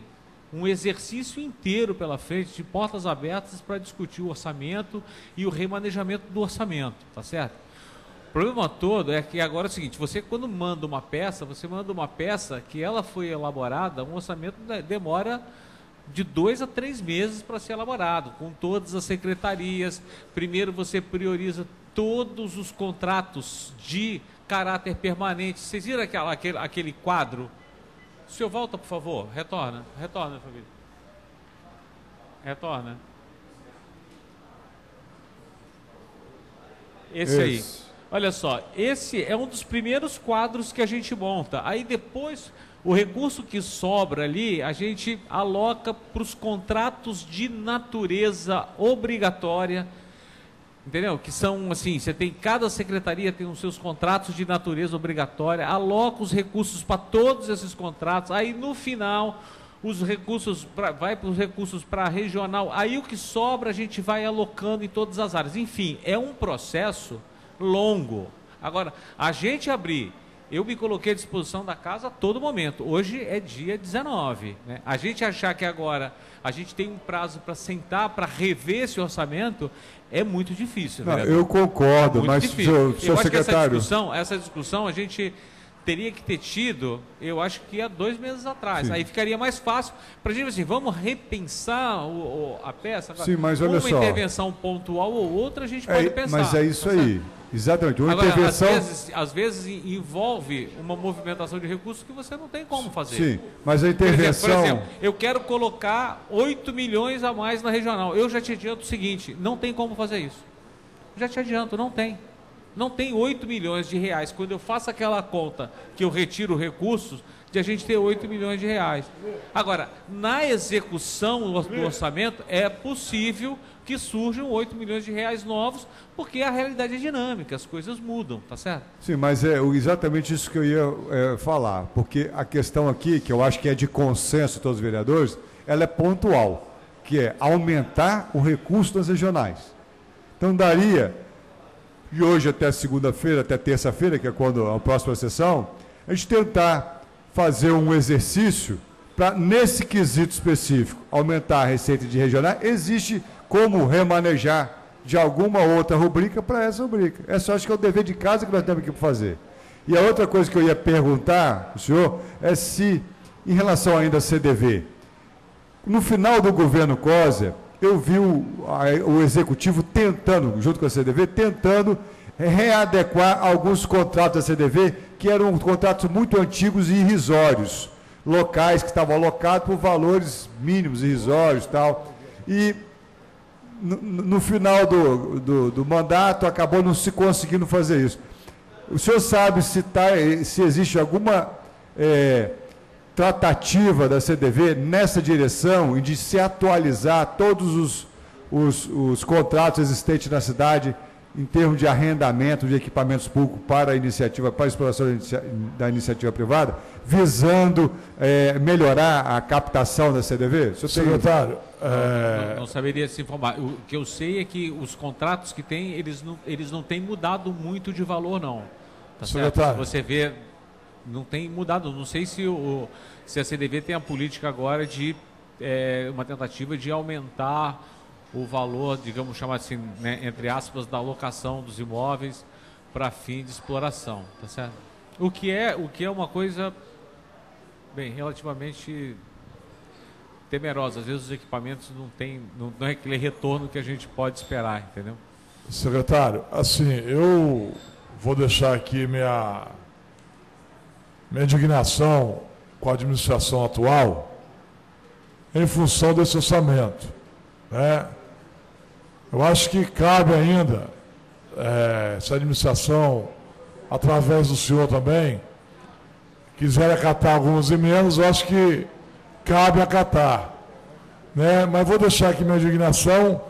um exercício inteiro pela frente de portas abertas para discutir o orçamento e o remanejamento do orçamento, tá certo? O problema todo é que agora é o seguinte, você quando manda uma peça, que ela foi elaborada, um orçamento demora de 2 a 3 meses para ser elaborado, com todas as secretarias. Primeiro você prioriza todos os contratos de caráter permanente. Vocês viram aquele quadro? O senhor volta, por favor. Retorna, família. Retorna. Esse aí. Olha só, esse é um dos primeiros quadros que a gente monta. Aí depois, o recurso que sobra ali, a gente aloca para os contratos de natureza obrigatória. Entendeu? Que são assim, cada secretaria tem os seus contratos de natureza obrigatória, aloca os recursos para todos esses contratos, aí no final os recursos vai para os recursos para a regional, aí o que sobra a gente vai alocando em todas as áreas. Enfim, é um processo longo. Agora, a gente eu me coloquei à disposição da casa a todo momento. Hoje é dia 19, né? A gente achar que agora a gente tem um prazo para sentar, para rever esse orçamento, é muito difícil. Não, eu concordo, mas, senhor secretário... Essa discussão a gente teria que ter tido, eu acho que há 2 meses atrás. Sim. Aí ficaria mais fácil para a gente, assim, vamos repensar a peça. Sim, mas olha só. Uma intervenção pontual ou outra, a gente pode pensar. Mas é isso aí. Exatamente. Uma agora, intervenção... às vezes envolve uma movimentação de recursos que você não tem como fazer. Sim, mas a intervenção... Por exemplo, eu quero colocar 8 milhões a mais na regional. Eu já te adianto o seguinte, não tem como fazer isso. Já te adianto, não tem. Não tem 8 milhões de reais. Quando eu faço aquela conta que eu retiro recursos, de a gente ter 8 milhões de reais. Agora, na execução do orçamento, é possível que surjam 8 milhões de reais novos, porque a realidade é dinâmica, as coisas mudam, tá certo? Sim, mas é exatamente isso que eu ia falar, porque a questão aqui, que eu acho que é de consenso de todos os vereadores, ela é pontual, que é aumentar o recurso das regionais. Então daria, de hoje até segunda-feira, até terça-feira, que é quando a próxima sessão, a gente tentar fazer um exercício para, nesse quesito específico, aumentar a receita de regionais. Existe como remanejar de alguma outra rubrica para essa rubrica. Essa acho que é o dever de casa que nós temos aqui para fazer. E a outra coisa que eu ia perguntar ao senhor é se, em relação ainda à CDV, no final do governo Coser, eu vi o executivo tentando, junto com a CDV, tentando readequar alguns contratos da CDV, que eram contratos muito antigos e irrisórios, locais que estavam alocados por valores mínimos, irrisórios e tal. E no final do mandato acabou não se conseguindo fazer isso. O senhor sabe se existe alguma tratativa da CDV nessa direção, de se atualizar todos os contratos existentes na cidade em termos de arrendamento de equipamentos públicos para a exploração da iniciativa privada, visando melhorar a captação da CDV? Secretário, não saberia se informar. O que eu sei é que os contratos que tem, eles não têm mudado muito de valor, não. Tá certo? Você vê, não tem mudado. Não sei se a CDV tem a política agora de uma tentativa de aumentar o valor, digamos, chamar assim, né, entre aspas, da alocação dos imóveis para fim de exploração, tá certo? O que é uma coisa Bem, relativamente temerosa. Às vezes os equipamentos não é aquele retorno que a gente pode esperar, entendeu? Secretário, assim, eu vou deixar aqui minha indignação com a administração atual em função desse orçamento, né? Eu acho que cabe ainda, se a administração, através do senhor também, quiser acatar algumas emendas, eu acho que cabe acatar, né? Mas vou deixar aqui minha indignação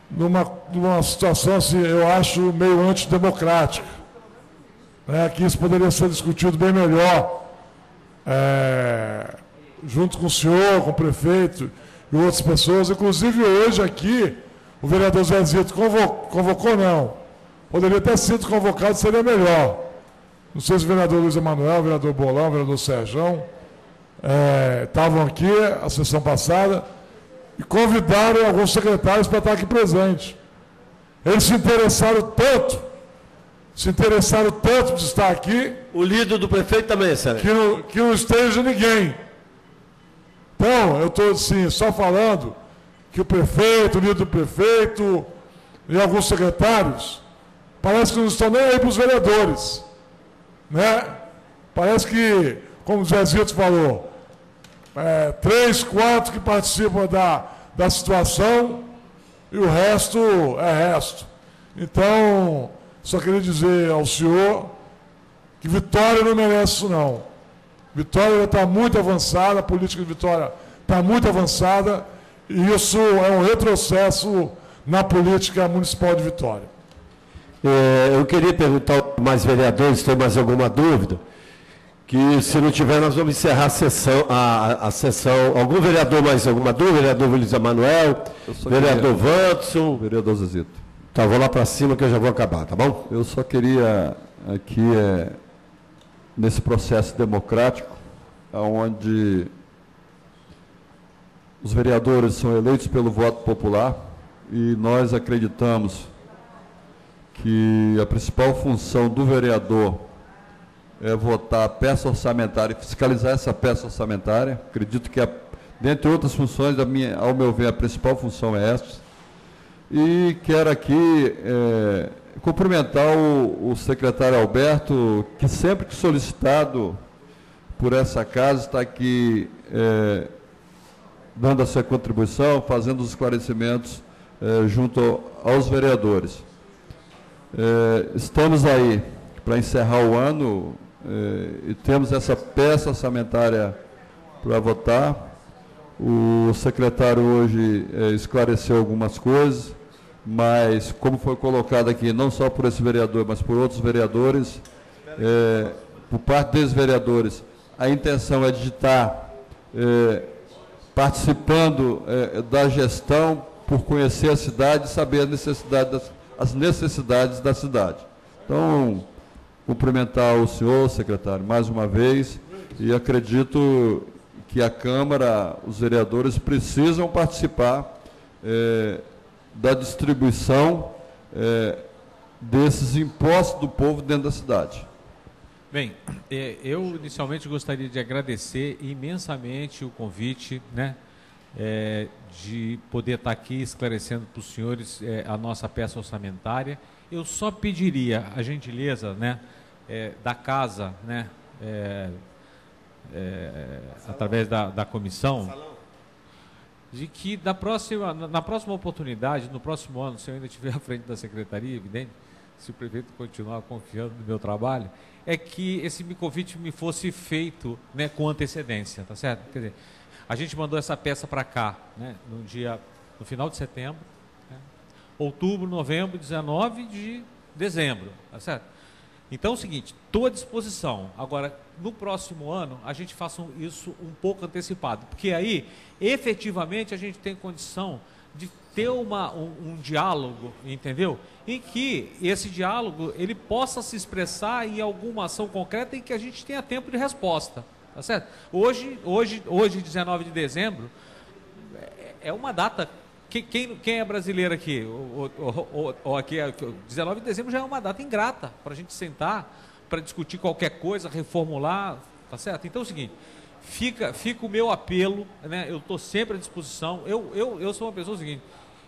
numa situação, assim, eu acho meio antidemocrática, né? Que isso poderia ser discutido bem melhor, junto com o senhor, com o prefeito e outras pessoas. Inclusive hoje aqui, o vereador Zezito convocou não. Poderia ter sido convocado, seria melhor. Não sei se o vereador Luiz Emanuel, o vereador Bolão, o vereador Serjão estavam aqui a sessão passada e convidaram alguns secretários para estar aqui presentes. Eles se interessaram tanto de estar aqui. O líder do prefeito também, Sérgio. Que não esteja ninguém. Então, eu estou assim, só falando que o prefeito, o líder do prefeito e alguns secretários, parece que não estão nem aí para os vereadores, né? Parece que, como o Zezito falou, 3, 4 que participam da situação e o resto é resto. Então, só queria dizer ao senhor que Vitória não merece isso não. Vitória está muito avançada, a política de Vitória está muito avançada, e isso é um retrocesso na política municipal de Vitória. Eu queria perguntar aos mais vereadores se tem mais alguma dúvida, que se não tiver nós vamos encerrar a sessão. Algum vereador mais alguma dúvida? Vereador Luiz Emanuel, vereador Vanderson. Vereador Zezito. Tá, vou lá para cima que eu já vou acabar, tá bom? Eu só queria aqui, nesse processo democrático, onde os vereadores são eleitos pelo voto popular, e nós acreditamos que a principal função do vereador é votar a peça orçamentária e fiscalizar essa peça orçamentária. Acredito que, dentre outras funções, ao meu ver, a principal função é essa. E quero aqui cumprimentar o secretário Alberto, que sempre que solicitado por essa casa está aqui dando a sua contribuição, fazendo os esclarecimentos junto aos vereadores. Estamos aí para encerrar o ano e temos essa peça orçamentária para votar. O secretário hoje esclareceu algumas coisas, mas como foi colocado aqui, não só por esse vereador, mas por outros vereadores, por parte desses vereadores, a intenção é de estar participando da gestão, por conhecer a cidade e saber as necessidades da cidade. Então, cumprimentar o senhor, secretário, mais uma vez, e acredito que a Câmara, os vereadores precisam participar da distribuição desses impostos do povo dentro da cidade. Bem, eu inicialmente gostaria de agradecer imensamente o convite, né, de poder estar aqui esclarecendo para os senhores a nossa peça orçamentária. Eu só pediria a gentileza, né, da casa, né, através da comissão, de que na próxima oportunidade, no próximo ano, se eu ainda estiver à frente da secretaria, evidente, se o prefeito continuar confiando no meu trabalho, é que esse convite me fosse feito, né, com antecedência, tá certo? Quer dizer, a gente mandou essa peça para cá, né, no final de setembro, né, outubro, novembro, 19 de dezembro, tá certo? Então é o seguinte, estou à disposição. Agora, no próximo ano, a gente faça isso um pouco antecipado, porque aí, efetivamente, a gente tem condição de ter um diálogo, entendeu? Em que esse diálogo ele possa se expressar em alguma ação concreta em que a gente tenha tempo de resposta, tá certo? Hoje 19 de dezembro, é uma data. Quem é brasileiro aqui? Aqui 19 de dezembro já é uma data ingrata para a gente sentar, para discutir qualquer coisa, reformular, tá certo? Então é o seguinte, fica o meu apelo, né? Eu estou sempre à disposição. Eu sou uma pessoa seguinte,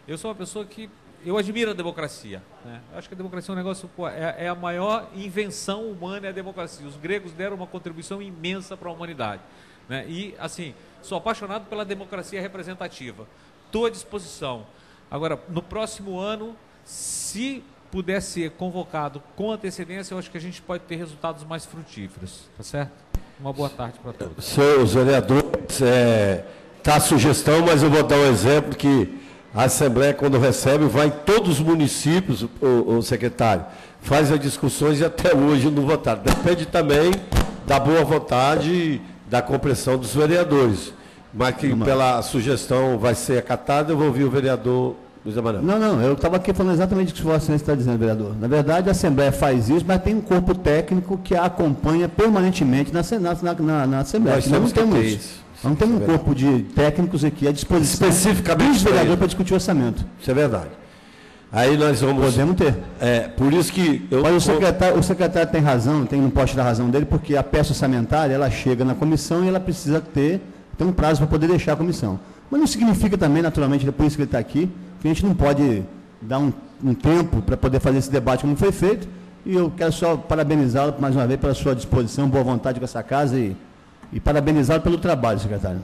eu sou uma pessoa que eu admiro a democracia, né? Eu acho que a democracia é um negócio, é a maior invenção humana, é a democracia. Os gregos deram uma contribuição imensa para a humanidade, né? E assim, sou apaixonado pela democracia representativa. Estou à disposição. Agora, no próximo ano, se puder ser convocado com antecedência, eu acho que a gente pode ter resultados mais frutíferos, tá certo? Uma boa tarde para todos. Senhores vereadores, tá a sugestão, mas eu vou dar um exemplo que a Assembleia, quando recebe, vai em todos os municípios, o secretário, faz as discussões e até hoje não votaram. Depende também da boa vontade, da compreensão dos vereadores. Mas que pela sugestão vai ser acatada, eu vou ouvir o vereador Luiz Emanuel. Não, eu estava aqui falando exatamente o que o Vossa Excelência está dizendo, vereador. Na verdade, a Assembleia faz isso, mas tem um corpo técnico que a acompanha permanentemente na Assembleia. Nós não temos isso. Não tem um corpo de técnicos aqui à disposição especificamente dos vereadores para discutir o orçamento. Isso é verdade. Aí nós vamos... Podemos ter. Por isso que... Mas o secretário tem razão, não pode dar razão dele, porque a peça orçamentária, ela chega na comissão e ela precisa ter um prazo para poder deixar a comissão. Mas não significa também, naturalmente, por isso que ele está aqui, que a gente não pode dar um tempo para poder fazer esse debate como foi feito. E eu quero só parabenizá-lo mais uma vez pela sua disposição, boa vontade com essa casa e parabenizá-lo pelo trabalho, secretário.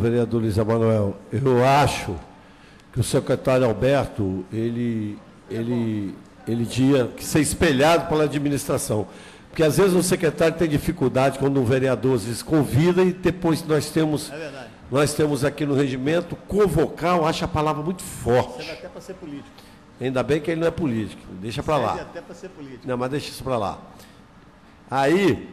Vereador Luiz Emanuel, eu acho que o secretário Alberto, ele tinha que ser espelhado pela administração. Porque às vezes o secretário tem dificuldade quando um vereador às vezes convida e depois nós temos aqui no regimento, convocar, eu acho a palavra muito forte. Serve até para ser político. Ainda bem que ele não é político, deixa para lá. Serve até para ser político. Não, mas deixa isso para lá. Aí,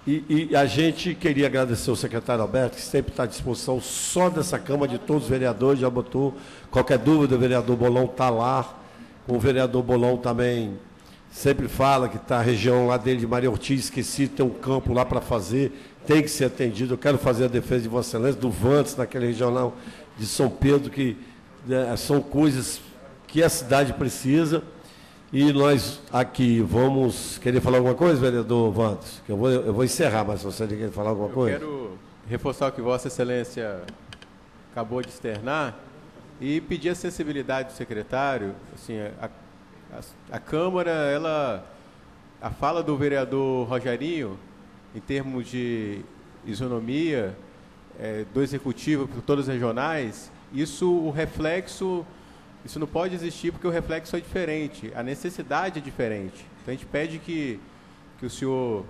e a gente queria agradecer ao secretário Alberto, que sempre está à disposição só dessa Câmara, de todos os vereadores, já botou qualquer dúvida, o vereador Bolão está lá, o vereador Bolão também sempre fala que está a região lá dele de Maria Ortiz, esqueci, tem um campo lá para fazer, tem que ser atendido. Eu quero fazer a defesa de Vossa Excelência, do Vantes, naquela região lá de São Pedro, que são coisas que a cidade precisa. E nós aqui vamos querer falar alguma coisa, vereador Vantes? Que eu vou encerrar, mas se você quer falar alguma coisa. Eu quero reforçar o que Vossa Excelência acabou de externar e pedir a sensibilidade do secretário. Assim, a Câmara, a fala do vereador Rogerinho, em termos de isonomia do Executivo para todas as regionais, o reflexo, isso não pode existir porque o reflexo é diferente, a necessidade é diferente. Então a gente pede que o senhor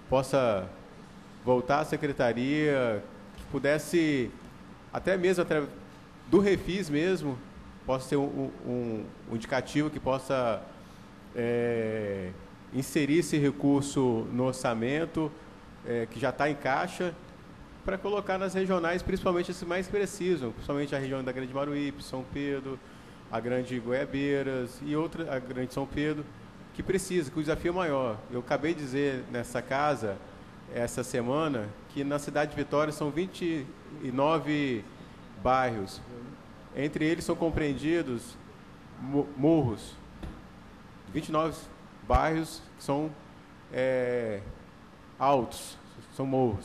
possa voltar à secretaria, que pudesse, até mesmo através do Refis mesmo, possa ser um indicativo que possa inserir esse recurso no orçamento, que já está em caixa, para colocar nas regionais, principalmente as que mais precisam, principalmente a região da Grande Maruípe, São Pedro, a Grande Goiabeiras e outra, a Grande São Pedro, que precisa, que o desafio é maior. Eu acabei de dizer nessa casa, essa semana, que na cidade de Vitória são 29 bairros. Entre eles são compreendidos morros. 29 bairros que são altos, são morros.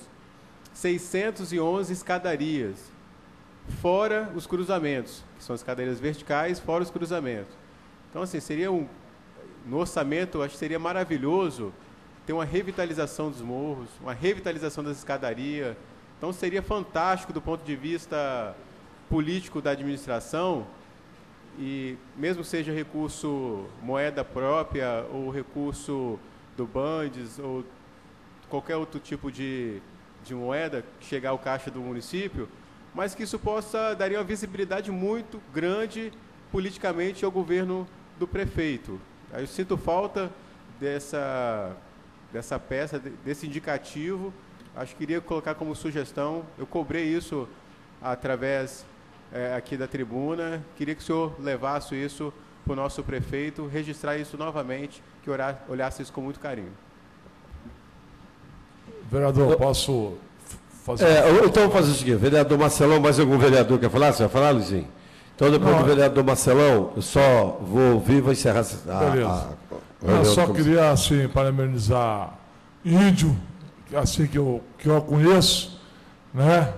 611 escadarias, fora os cruzamentos, que são escadarias verticais, fora os cruzamentos. Então, assim, seria no orçamento, acho que seria maravilhoso ter uma revitalização dos morros, uma revitalização das escadarias. Então, seria fantástico do ponto de vista político da administração, e mesmo que seja recurso moeda própria ou recurso do Bandes ou qualquer outro tipo de moeda que chegar ao caixa do município, mas que isso daria uma visibilidade muito grande politicamente ao governo do prefeito. Eu sinto falta dessa peça, desse indicativo. Acho que queria colocar como sugestão, eu cobrei isso através aqui da tribuna, queria que o senhor levasse isso para o nosso prefeito, registrar isso novamente, que olhasse isso com muito carinho. Vereador, posso fazer... Então vamos fazer o seguinte, vereador Marcelão, mais algum vereador quer falar? Você vai falar, Luizinho? Então depois do vereador Marcelão, eu só vou ouvir e vou encerrar Beleza. Eu só queria, assim, parabenizar índio, assim que eu conheço, né?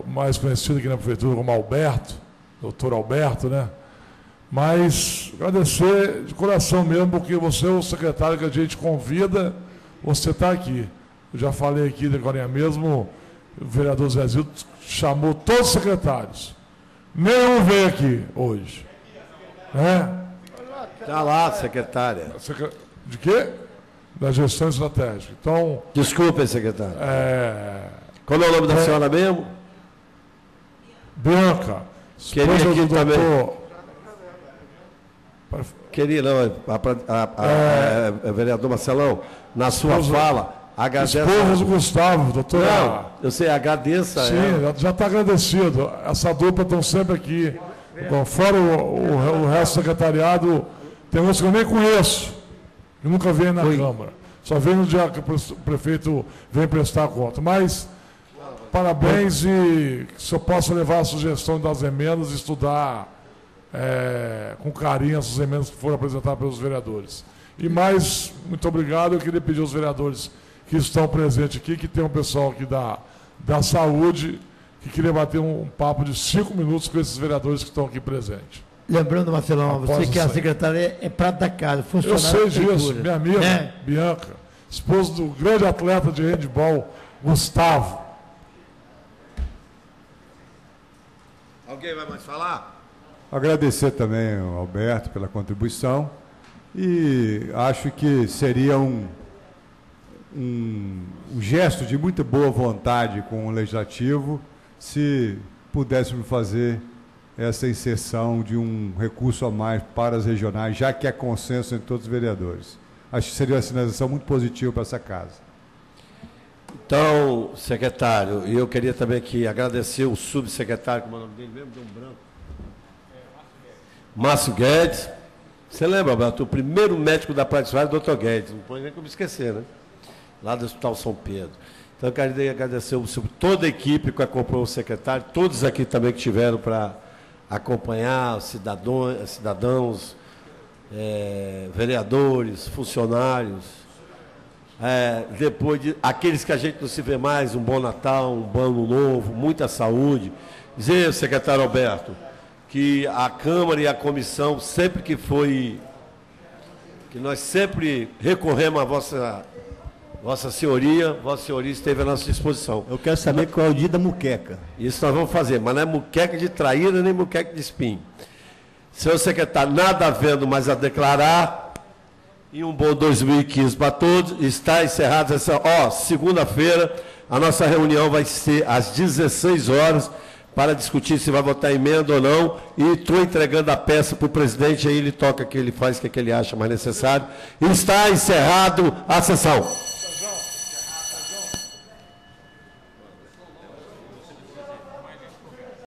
Mais conhecido aqui na prefeitura como Alberto, doutor Alberto, né? Mas agradecer de coração mesmo, porque você é o secretário que a gente convida, você está aqui. Eu já falei aqui agora mesmo, o vereador Zezito chamou todos os secretários. Nenhum veio aqui hoje. Né? Está lá, secretária. De quê? Da gestão estratégica. Então. Desculpe, secretário. Qual é o nome da senhora mesmo? Bianca. Queria aqui do também. doutor. Queria, não, vereador Marcelão, na sua fala, agradeço. Esposa do Gustavo, doutor. Não, eu sei, agradeça. Sim, já está agradecido. Essa dupla estão sempre aqui. Então, fora o resto do secretariado, tem uns que eu nem conheço, que nunca vem na Câmara. Só vem no dia que o prefeito vem prestar conta. Mas, parabéns e que se eu possa levar a sugestão das emendas e estudar com carinho essas emendas que foram apresentadas pelos vereadores. E mais, muito obrigado. Eu queria pedir aos vereadores que estão presentes aqui, que tem um pessoal aqui da saúde, que queria bater um papo de 5 minutos com esses vereadores que estão aqui presentes. Lembrando, Marcelão, você que é a secretária é prata da casa, funcionário. Eu sei disso, minha amiga, Bianca, esposa do grande atleta de handebol, Gustavo. Alguém vai mais falar? Agradecer também ao Alberto pela contribuição e acho que seria um gesto de muita boa vontade com o Legislativo se pudéssemos fazer essa inserção de um recurso a mais para as regionais, já que há consenso entre todos os vereadores. Acho que seria uma sinalização muito positiva para essa casa. Então, secretário, eu queria também aqui agradecer o subsecretário, como é o nome dele mesmo? Deu um branco. Márcio Guedes. Você lembra, Alberto? O primeiro médico da Praia do Soares, doutor Guedes. Não pode nem como esquecer, né? Lá do Hospital São Pedro. Então, eu queria agradecer toda a equipe que acompanhou o secretário, todos aqui também que tiveram para acompanhar, os cidadãos, vereadores, funcionários. Depois aqueles que a gente não se vê mais, um bom Natal, um bom ano novo, muita saúde. Dizer, secretário Alberto, que a Câmara e a comissão, sempre que nós sempre recorremos a Vossa Senhoria esteve à nossa disposição. Eu quero saber qual é o dia da muqueca. Isso nós vamos fazer, mas não é muqueca de traíra nem muqueca de espinho. Senhor secretário, nada havendo mais a declarar, e um bom 2015 para todos, está encerrada essa, segunda-feira, a nossa reunião vai ser às 16 horas, para discutir se vai votar emenda ou não, e estou entregando a peça para o presidente, aí ele toca o que ele faz, o que ele acha mais necessário. E está encerrado a sessão.